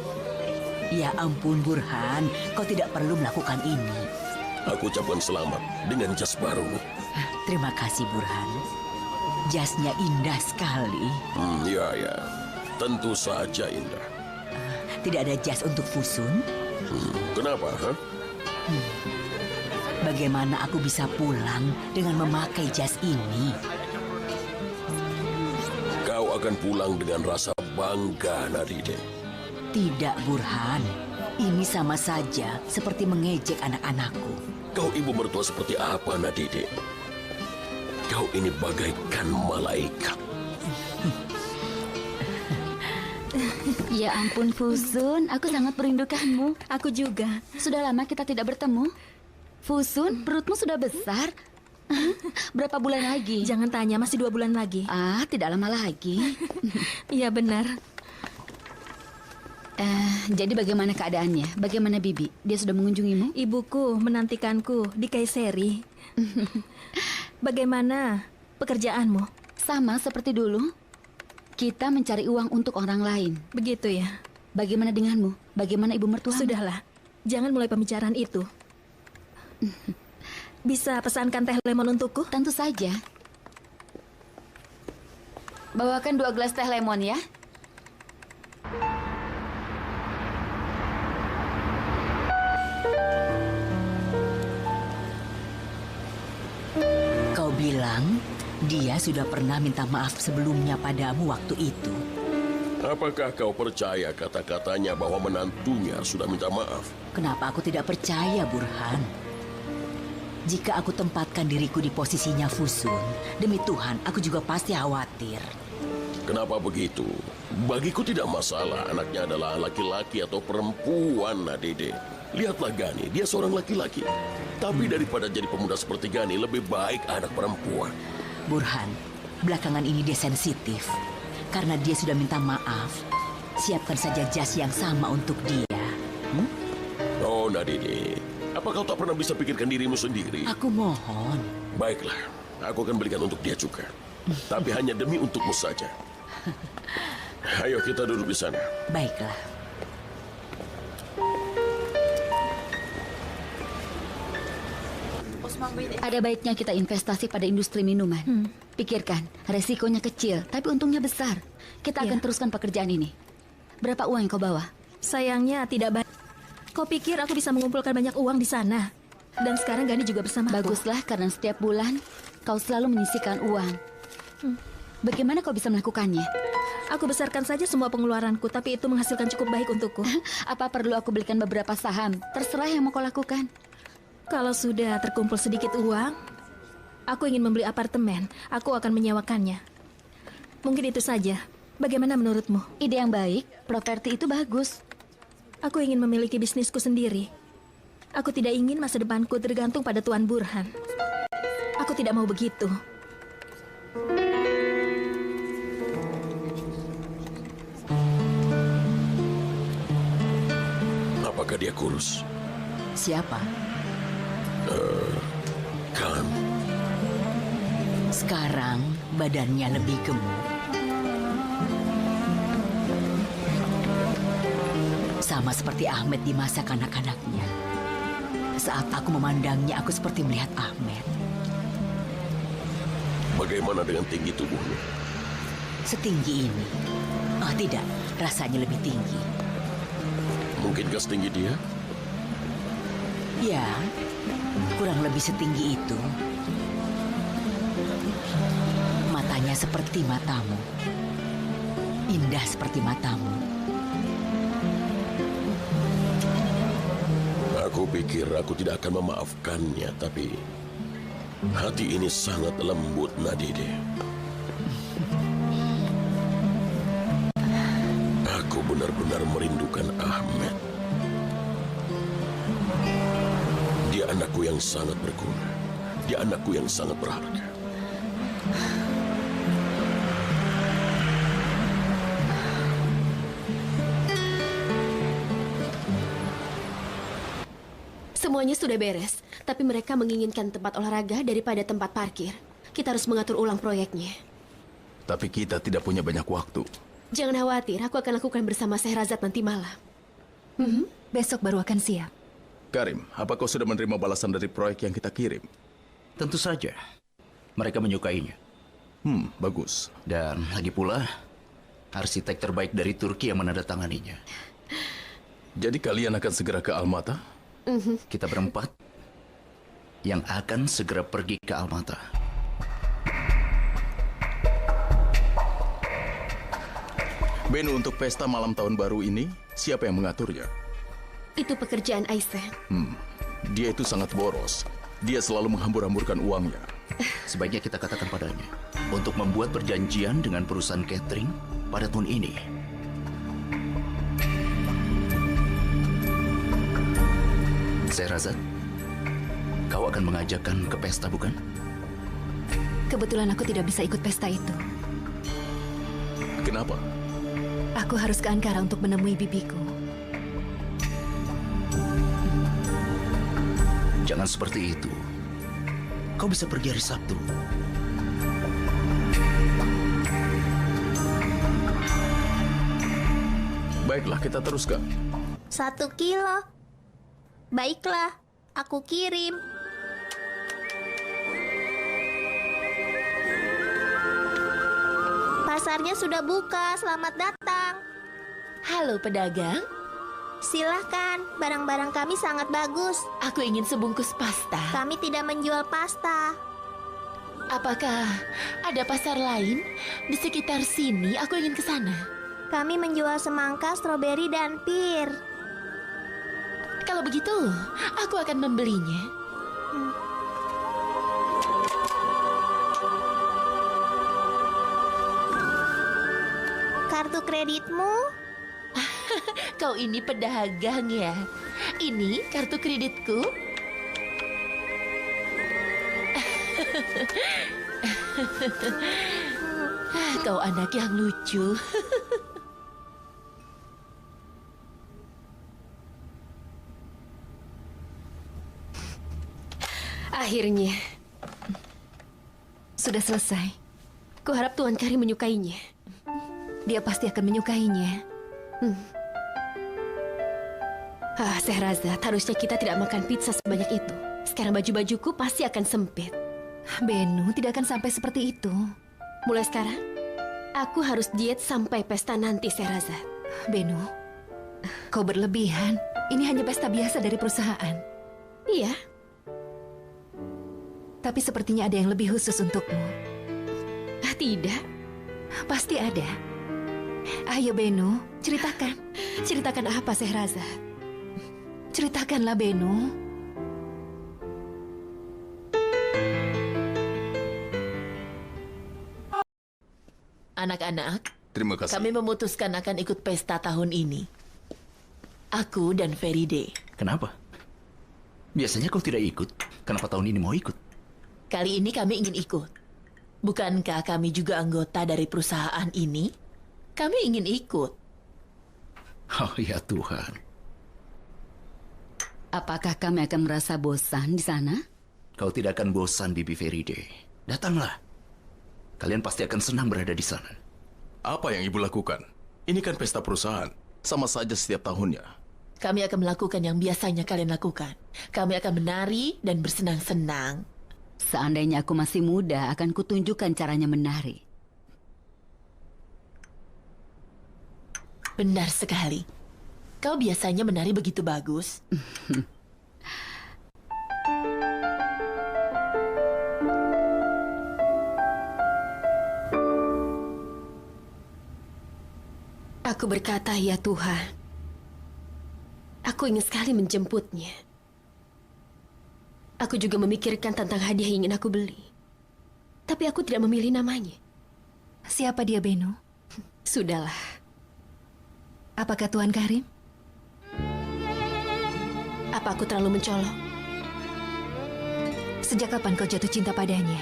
Ya ampun, Burhan. Kau tidak perlu melakukan ini. Aku ucapkan selamat dengan jas barumu. Terima kasih, Burhan. Jasnya indah sekali. Ya. Tentu saja indah. Tidak ada jas untuk Fusun? Kenapa, ha? Bagaimana aku bisa pulang dengan memakai jas ini? Kau akan pulang dengan rasa bangga, Nadide. Tidak, Burhan. Ini sama saja seperti mengejek anak-anakku. Kau ibu mertua seperti apa, Nadide? Kau ini bagaikan malaikat. Ya ampun, Fusun. Aku sangat merindukanmu. Aku juga. Sudah lama kita tidak bertemu. Fusun, perutmu sudah besar. Berapa bulan lagi? Jangan tanya, masih 2 bulan lagi. Tidak lama lagi. Iya, benar. Jadi bagaimana keadaannya? Bagaimana Bibi? Dia sudah mengunjungimu? Ibuku menantikanku di Kayseri. Bagaimana pekerjaanmu? Sama seperti dulu. Kita mencari uang untuk orang lain. Begitu ya? Bagaimana denganmu? Bagaimana ibu mertua? Sudahlah, jangan mulai pembicaraan itu. Bisa pesankan teh lemon untukku? Tentu saja. Bawakan 2 gelas teh lemon ya. Kau bilang dia sudah pernah minta maaf sebelumnya padamu waktu itu. Apakah kau percaya kata-katanya bahwa menantunya sudah minta maaf? Kenapa aku tidak percaya, Burhan? Jika aku tempatkan diriku di posisinya Fusun, demi Tuhan, aku juga pasti khawatir. Kenapa begitu? Bagiku tidak masalah anaknya adalah laki-laki atau perempuan, Nadide. Lihatlah Gani, dia seorang laki-laki. Tapi daripada jadi pemuda seperti Gani, lebih baik anak perempuan. Burhan, belakangan ini dia sensitif. Karena dia sudah minta maaf, siapkan saja jas yang sama untuk dia. Oh, Nadide, apa kau tak pernah bisa pikirkan dirimu sendiri? Aku mohon. Baiklah, aku akan belikan untuk dia juga. Tapi hanya demi untukmu saja. Ayo kita duduk di sana. Baiklah. Ada baiknya kita investasi pada industri minuman. Pikirkan, resikonya kecil, tapi untungnya besar. Kita akan teruskan pekerjaan ini. Berapa uang yang kau bawa? Sayangnya tidak banyak. Kau pikir aku bisa mengumpulkan banyak uang di sana? Dan sekarang Gani juga bersama aku. Baguslah, karena setiap bulan kau selalu menyisihkan uang. Bagaimana kau bisa melakukannya? Aku besarkan saja semua pengeluaranku, tapi itu menghasilkan cukup baik untukku. Apa perlu aku belikan beberapa saham? Terserah yang mau kau lakukan. Kalau sudah terkumpul sedikit uang, aku ingin membeli apartemen. Aku akan menyewakannya. Mungkin itu saja. Bagaimana menurutmu? Ide yang baik. Properti itu bagus. Aku ingin memiliki bisnisku sendiri. Aku tidak ingin masa depanku tergantung pada Tuan Burhan. Aku tidak mau begitu. Apakah dia kurus? Siapa? Kan. Sekarang badannya lebih gemuk. Sama seperti Ahmed di masa kanak-kanaknya. Saat aku memandangnya, aku seperti melihat Ahmed. Bagaimana dengan tinggi tubuhnya? Setinggi ini. Ah, tidak, rasanya lebih tinggi. Mungkinkah setinggi dia? Ya, kurang lebih setinggi itu. Matanya seperti matamu. Indah seperti matamu. Aku pikir aku tidak akan memaafkannya, tapi hati ini sangat lembut, Nadide. Aku benar-benar merindukan Ahmed. Dia anakku yang sangat berguna. Dia anakku yang sangat berharga. Semuanya sudah beres, tapi mereka menginginkan tempat olahraga daripada tempat parkir. Kita harus mengatur ulang proyeknya. Tapi kita tidak punya banyak waktu. Jangan khawatir, aku akan lakukan bersama Sehrazad nanti malam. Besok baru akan siap. Karim, apa kau sudah menerima balasan dari proyek yang kita kirim? Tentu saja. Mereka menyukainya. Bagus. Dan lagi pula, arsitek terbaik dari Turki yang menandatanganinya. Jadi kalian akan segera ke Almata? Kita berempat yang akan segera pergi ke Almata. Menu untuk pesta malam tahun baru ini, siapa yang mengaturnya? Itu pekerjaan Aisyah. Dia itu sangat boros. Dia selalu menghambur-hamburkan uangnya. Sebaiknya kita katakan padanya untuk membuat perjanjian dengan perusahaan catering pada tahun ini. Sehrazad, kau akan mengajakkan ke pesta, bukan? Kebetulan aku tidak bisa ikut pesta itu. Kenapa? Aku harus ke Ankara untuk menemui bibiku. Jangan seperti itu. Kau bisa pergi hari Sabtu. Baiklah, kita teruskan. 1 kilo. Baiklah, aku kirim. Pasarnya sudah buka, selamat datang. Halo pedagang. Silahkan, barang-barang kami sangat bagus. Aku ingin sebungkus pasta. Kami tidak menjual pasta. Apakah ada pasar lain di sekitar sini? Aku ingin ke sana. Kami menjual semangka, stroberi, dan pir. Kalau begitu, aku akan membelinya. Kartu kreditmu? Kau ini pedagang ya? Ini kartu kreditku. Kau anak yang lucu. Akhirnya, Sudah selesai. kuharap Tuan Karim menyukainya. Dia pasti akan menyukainya. Sehrazad, harusnya kita tidak makan pizza sebanyak itu. Sekarang baju-bajuku pasti akan sempit. Benu, tidak akan sampai seperti itu. Mulai sekarang, aku harus diet sampai pesta nanti, Sehrazad. Benu, kau berlebihan. Ini hanya pesta biasa dari perusahaan. Iya. Tapi sepertinya ada yang lebih khusus untukmu. Tidak. Pasti ada. Ayo Benu, ceritakan. Ceritakan apa, Sehrazad? Ceritakanlah Benu. Anak-anak, Terima kasih. kami memutuskan akan ikut pesta tahun ini. Aku dan Feride. Kenapa? Biasanya kau tidak ikut. Kenapa tahun ini mau ikut? Kali ini kami ingin ikut. Bukankah kami juga anggota dari perusahaan ini? Kami ingin ikut. Oh ya Tuhan. Apakah kami akan merasa bosan di sana? Kau tidak akan bosan, Bibi Feride. Datanglah. Kalian pasti akan senang berada di sana. Apa yang ibu lakukan? Ini kan pesta perusahaan. Sama saja setiap tahunnya. Kami akan melakukan yang biasanya kalian lakukan. Kami akan menari dan bersenang-senang. Seandainya aku masih muda, akan kutunjukkan caranya menari. Benar sekali. Kau biasanya menari begitu bagus. Aku berkata, ya Tuhan, aku ingin sekali menjemputnya. Aku juga memikirkan tentang hadiah yang ingin aku beli. Tapi aku tidak memilih namanya. Siapa dia, Benu? Sudahlah. Apakah Tuan Karim? Apa aku terlalu mencolok? Sejak kapan kau jatuh cinta padanya?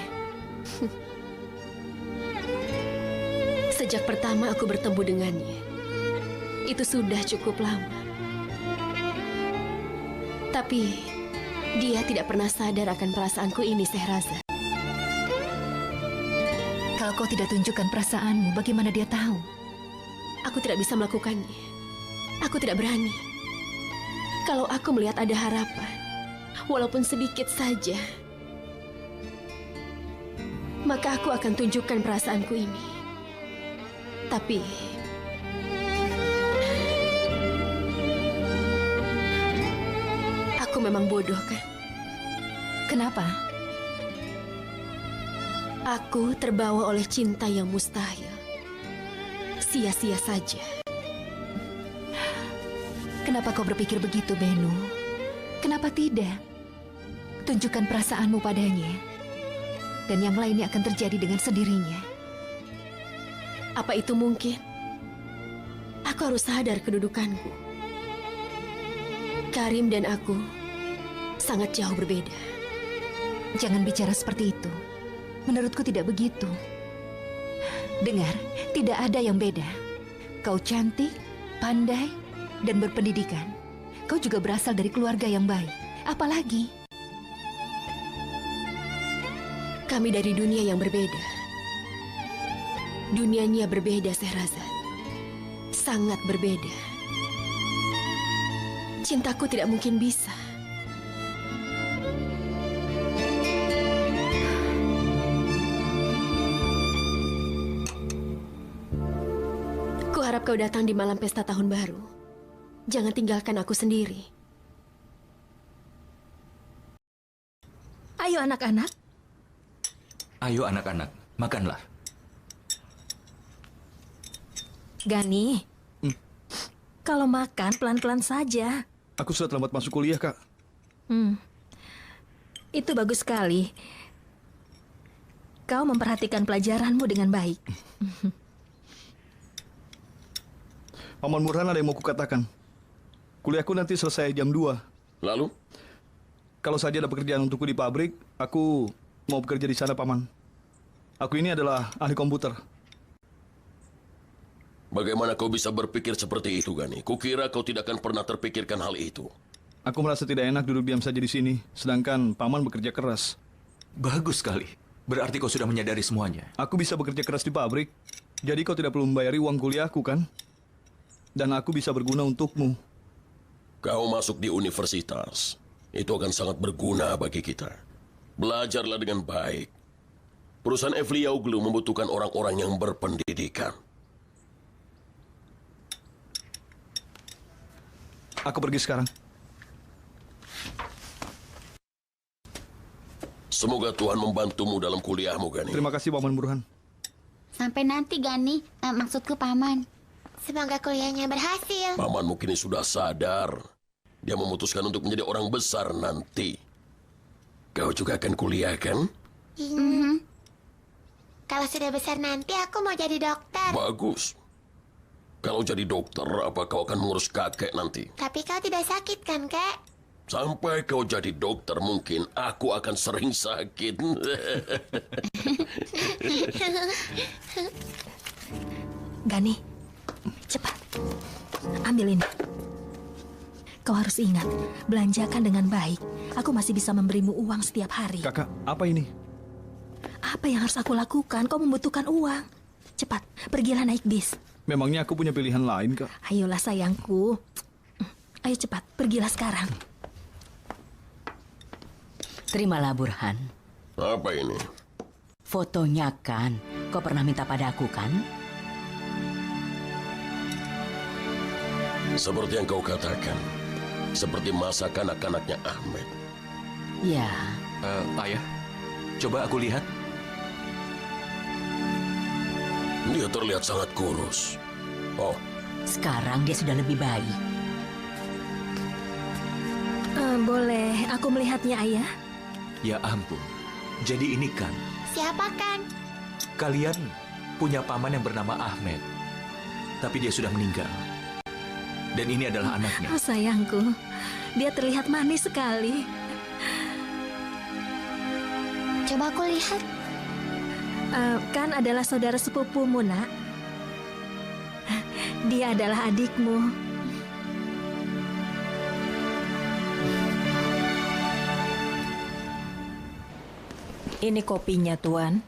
Sejak pertama aku bertemu dengannya. Itu sudah cukup lama. Tapi dia tidak pernah sadar akan perasaanku ini, Sehrazad. Kalau kau tidak tunjukkan perasaanmu, bagaimana dia tahu? Aku tidak bisa melakukannya. Aku tidak berani. Kalau aku melihat ada harapan, walaupun sedikit saja, maka aku akan tunjukkan perasaanku ini. Tapi aku memang bodoh, kan? Kenapa? Aku terbawa oleh cinta yang mustahil. Sia-sia saja. Kenapa kau berpikir begitu, Benu? Kenapa tidak? Tunjukkan perasaanmu padanya. Dan yang lainnya akan terjadi dengan sendirinya. Apa itu mungkin? Aku harus sadar kedudukanku. Karim dan aku sangat jauh berbeda. Jangan bicara seperti itu. Menurutku tidak begitu. Dengar, tidak ada yang beda. Kau cantik, pandai, dan berpendidikan. Kau juga berasal dari keluarga yang baik. Apalagi? Kami dari dunia yang berbeda. Dunianya berbeda, Sehrazad. Sangat berbeda. Cintaku tidak mungkin bisa. Kuharap kau datang di malam pesta tahun baru. Jangan tinggalkan aku sendiri. Ayo anak-anak. Ayo anak-anak, makanlah. Gani, kalau makan pelan-pelan saja. Aku sudah terlambat masuk kuliah, Kak. Itu bagus sekali. Kau memperhatikan pelajaranmu dengan baik. Paman Burhan, ada yang mau kukatakan. Kuliahku nanti selesai jam 2. Lalu? Kalau saja ada pekerjaan untukku di pabrik, aku mau bekerja di sana, Paman. Aku ini adalah ahli komputer. Bagaimana kau bisa berpikir seperti itu, Gani? Kukira kau tidak akan pernah terpikirkan hal itu. Aku merasa tidak enak duduk diam saja di sini, sedangkan Paman bekerja keras. Bagus sekali. Berarti kau sudah menyadari semuanya. Aku bisa bekerja keras di pabrik, jadi kau tidak perlu membayari uang kuliahku, kan? Dan aku bisa berguna untukmu. Kau masuk di universitas. Itu akan sangat berguna bagi kita. Belajarlah dengan baik. Perusahaan Evliyauglu membutuhkan orang-orang yang berpendidikan. Aku pergi sekarang. Semoga Tuhan membantumu dalam kuliahmu, Gani. Terima kasih, Paman Burhan. Sampai nanti, Gani. Maksudku, Paman. Semoga kuliahnya berhasil. Pamanmu kini sudah sadar. Dia memutuskan untuk menjadi orang besar nanti. Kau juga akan kuliah, kan? Kalau sudah besar nanti, aku mau jadi dokter. Bagus. Kalau jadi dokter, apa kau akan mengurus kakek nanti? Tapi kau tidak sakit, kan, Kak? Sampai kau jadi dokter, mungkin aku akan sering sakit. Gani, cepat. Ambil ini. Kau harus ingat, belanjakan dengan baik. Aku masih bisa memberimu uang setiap hari. Kakak, apa ini? Apa yang harus aku lakukan? Kau membutuhkan uang. Cepat, pergilah naik bis. Memangnya aku punya pilihan lain, Kak? Ayolah sayangku. Ayo cepat, pergilah sekarang. Terimalah, Burhan. Apa ini? Fotonya kan. Kau pernah minta pada aku, kan? Seperti yang kau katakan. Seperti masa kanak-kanaknya Ahmed. Ya. Ayah, coba aku lihat. Dia terlihat sangat kurus. Oh. Sekarang dia sudah lebih baik. Boleh aku melihatnya, Ayah? Ya ampun. Jadi ini kan. Siapa, kan? Kalian punya paman yang bernama Ahmed. Tapi dia sudah meninggal. Dan ini adalah anaknya. Oh sayangku, dia terlihat manis sekali. Coba aku lihat. Kan adalah saudara sepupumu, nak. Dia adalah adikmu. Ini kopinya, Tuan.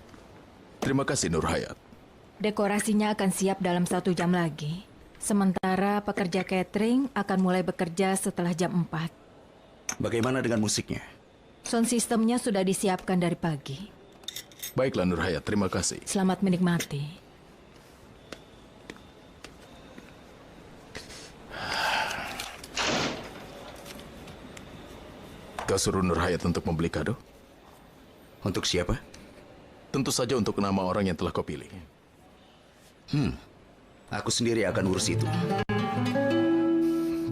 Terima kasih, Nur Hayat. Dekorasinya akan siap dalam 1 jam lagi. Sementara pekerja catering akan mulai bekerja setelah jam 4. Bagaimana dengan musiknya? Sound systemnya sudah disiapkan dari pagi. Baiklah, Nur Hayat. Terima kasih. Selamat menikmati. Kau suruh Nur Hayat untuk membeli kado? Untuk siapa? Tentu saja untuk nama orang yang telah kau pilih. Aku sendiri akan urus itu.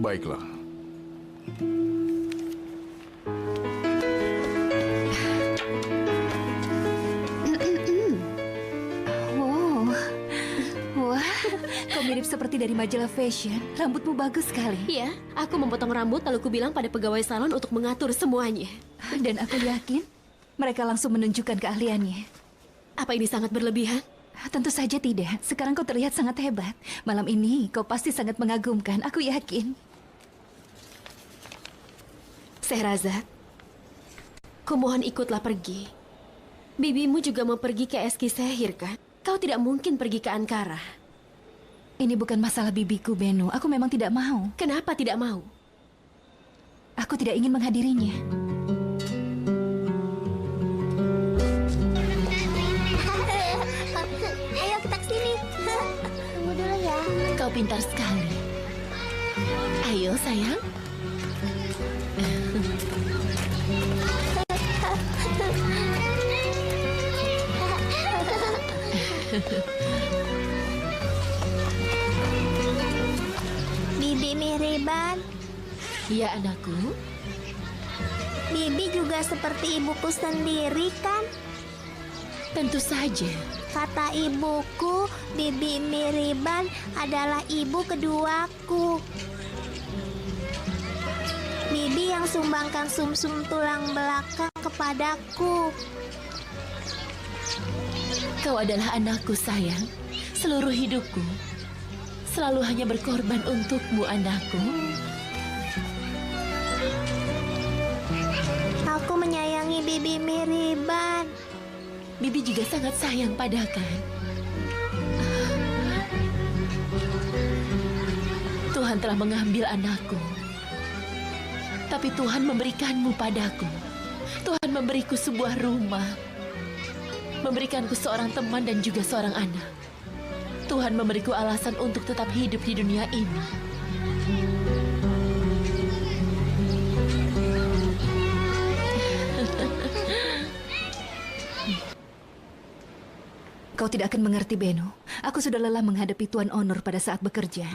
Baiklah. Wow. Wah, kau mirip seperti dari majalah fashion. Rambutmu bagus sekali. Iya, aku memotong rambut lalu ku bilang pada pegawai salon untuk mengatur semuanya. Dan aku yakin mereka langsung menunjukkan keahliannya. Apa ini sangat berlebihan? Tentu saja tidak. Sekarang kau terlihat sangat hebat. Malam ini kau pasti sangat mengagumkan. Aku yakin. Sehrazad, kumohon ikutlah pergi. Bibimu juga mau pergi ke Eski Sehir, kan? Kau tidak mungkin pergi ke Ankara. Ini bukan masalah bibiku, Benu. Aku memang tidak mau. Kenapa tidak mau? Aku tidak ingin menghadirinya. Ayo kita ke sini. Tunggu dulu ya. Kau pintar sekali. Ayo, sayang. Miriban. Iya, anakku. Bibi juga seperti ibuku sendiri kan? Tentu saja. Kata ibuku, Bibi Miriban adalah ibu keduaku. Bibi yang sumbangkan sumsum tulang belakang kepadaku. Kau adalah anakku, sayang. Seluruh hidupku selalu hanya berkorban untukmu, anakku. Aku menyayangi Bibi Miriban. Bibi juga sangat sayang padakan. Tuhan telah mengambil anakku. Tapi Tuhan memberikanmu padaku. Tuhan memberiku sebuah rumah. Memberikanku seorang teman dan juga seorang anak. Tuhan memberiku alasan untuk tetap hidup di dunia ini. Kau tidak akan mengerti, Beno. Aku sudah lelah menghadapi Tuan Onur pada saat bekerja.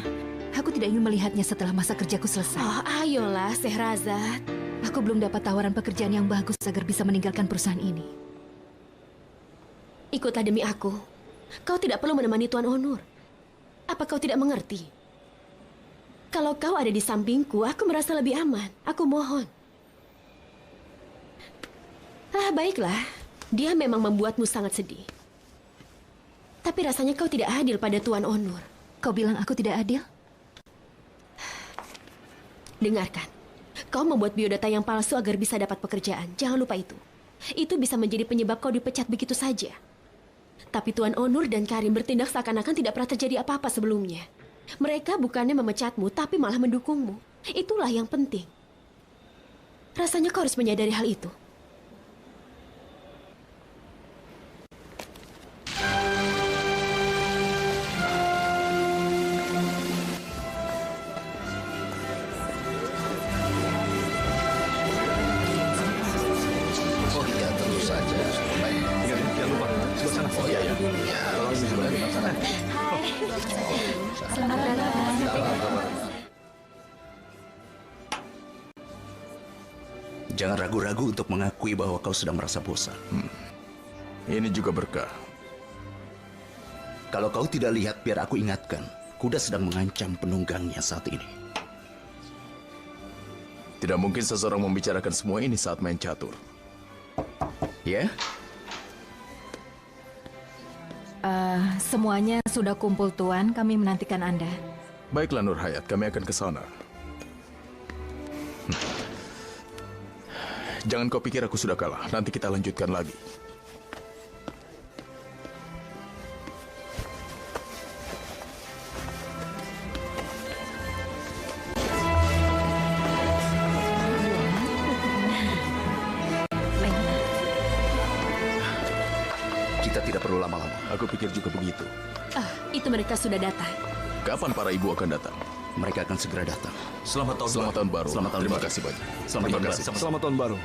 Aku tidak ingin melihatnya setelah masa kerjaku selesai. Oh, ayolah, Sehrazad. Aku belum dapat tawaran pekerjaan yang bagus agar bisa meninggalkan perusahaan ini. Ikutlah demi aku. Kau tidak perlu menemani Tuan Onur. Apa kau tidak mengerti? Kalau kau ada di sampingku, aku merasa lebih aman. Aku mohon. Baiklah. Dia memang membuatmu sangat sedih. Tapi rasanya kau tidak adil pada Tuan Onur. Kau bilang aku tidak adil? Dengarkan. Kau membuat biodata yang palsu agar bisa dapat pekerjaan. Jangan lupa itu. Itu bisa menjadi penyebab kau dipecat begitu saja. Tapi Tuan Onur dan Karim bertindak seakan-akan tidak pernah terjadi apa-apa sebelumnya. Mereka bukannya memecatmu, tapi malah mendukungmu. Itulah yang penting. Rasanya kau harus menyadari hal itu. Oh iya, tentu saja. Baik. Jangan lupa, sebelah sana. Oh iya, ya. Tolong ini sebelah sana. Selamat datang. Jangan ragu-ragu untuk mengakui bahwa kau sedang merasa bosan. Ini juga berkah. Kalau kau tidak lihat, biar aku ingatkan. Kuda sedang mengancam penunggangnya saat ini. Tidak mungkin seseorang membicarakan semua ini saat main catur. Ya? Semuanya sudah kumpul, Tuan. Kami menantikan Anda. Baiklah, Nur Hayat. Kami akan ke sana. Jangan kau pikir aku sudah kalah. Nanti kita lanjutkan lagi. Kita tidak perlu lama-lama. Aku pikir juga begitu. Itu mereka sudah datang. Kapan para ibu akan datang? Mereka akan segera datang. Selamat tahun baru. Selamat tahun Terima baru. kasih banyak. Selamat tahun baru. Selamat tahun baru.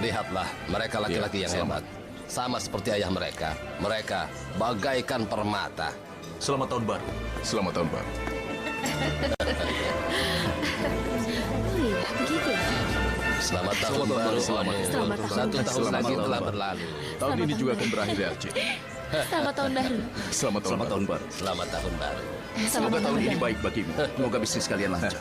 Lihatlah, mereka laki-laki yang hebat. Sama seperti ayah mereka. Mereka bagaikan permata. Selamat tahun baru. Selamat tahun baru. Oh iya, begitu ya. Selamat tahun baru, Onur. Selamat tahun Satu baru. tahun lagi telah berlalu. Tahun ini juga akan berakhir ya, Aceh. Selamat tahun baru. Selamat tahun baru. Selamat tahun baru. Semoga tahun ini baik bagimu. Semoga bisnis kalian lancar.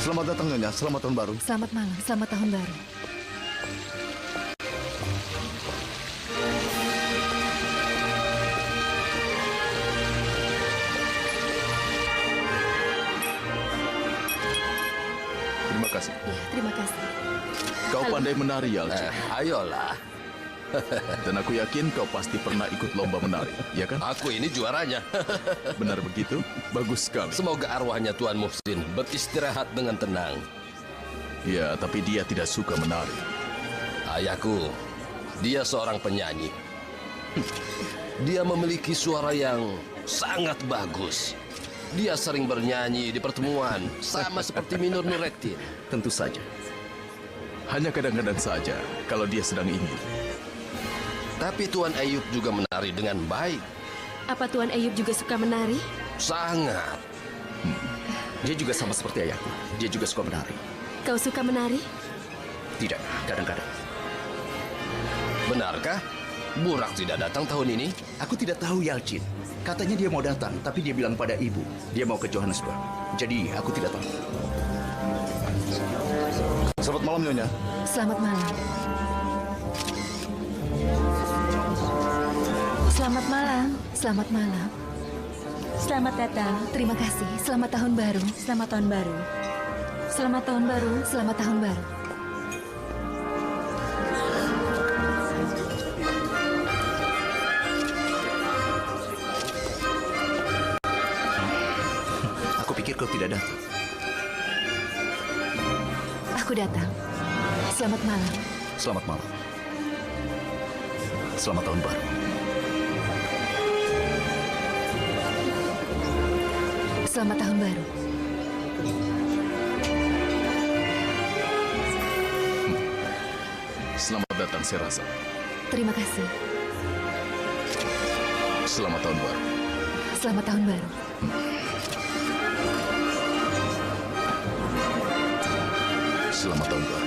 Selamat datang Nyonya, selamat tahun baru. Selamat malam, selamat tahun baru. Terima kasih. Ya, terima kasih. Kau pandai menari, Yalci. Ayolah. Dan aku yakin kau pasti pernah ikut lomba menari, ya kan? Aku ini juaranya. Benar begitu? Bagus sekali. Semoga arwahnya Tuan Muhsin beristirahat dengan tenang. Ya, tapi dia tidak suka menari. Ayahku, dia seorang penyanyi. Dia memiliki suara yang sangat bagus. Dia sering bernyanyi di pertemuan, sama seperti Minur Nurettin. Tentu saja. Hanya kadang-kadang saja, kalau dia sedang ingin. Tapi Tuan Ayub juga menari dengan baik. Apa Tuan Ayub juga suka menari? Sangat. Dia juga sama seperti ayahku. Dia juga suka menari. Kau suka menari? Tidak, kadang-kadang. Benarkah? Burak tidak datang tahun ini? Aku tidak tahu, Yalcin. Katanya dia mau datang, tapi dia bilang pada ibu. Dia mau ke Johannesburg. Jadi, aku tidak tahu. Selamat malam Nyonya. Selamat malam. Selamat malam. Selamat malam. Selamat datang. Terima kasih. Selamat tahun baru. Selamat tahun baru. Selamat tahun baru. Selamat tahun baru. Aku pikir kau tidak datang. Aku datang. Selamat malam. Selamat malam. Selamat tahun baru. Selamat tahun baru. Selamat datang, Serasa. Terima kasih. Selamat tahun baru. Selamat tahun baru. Selamat tahun baru.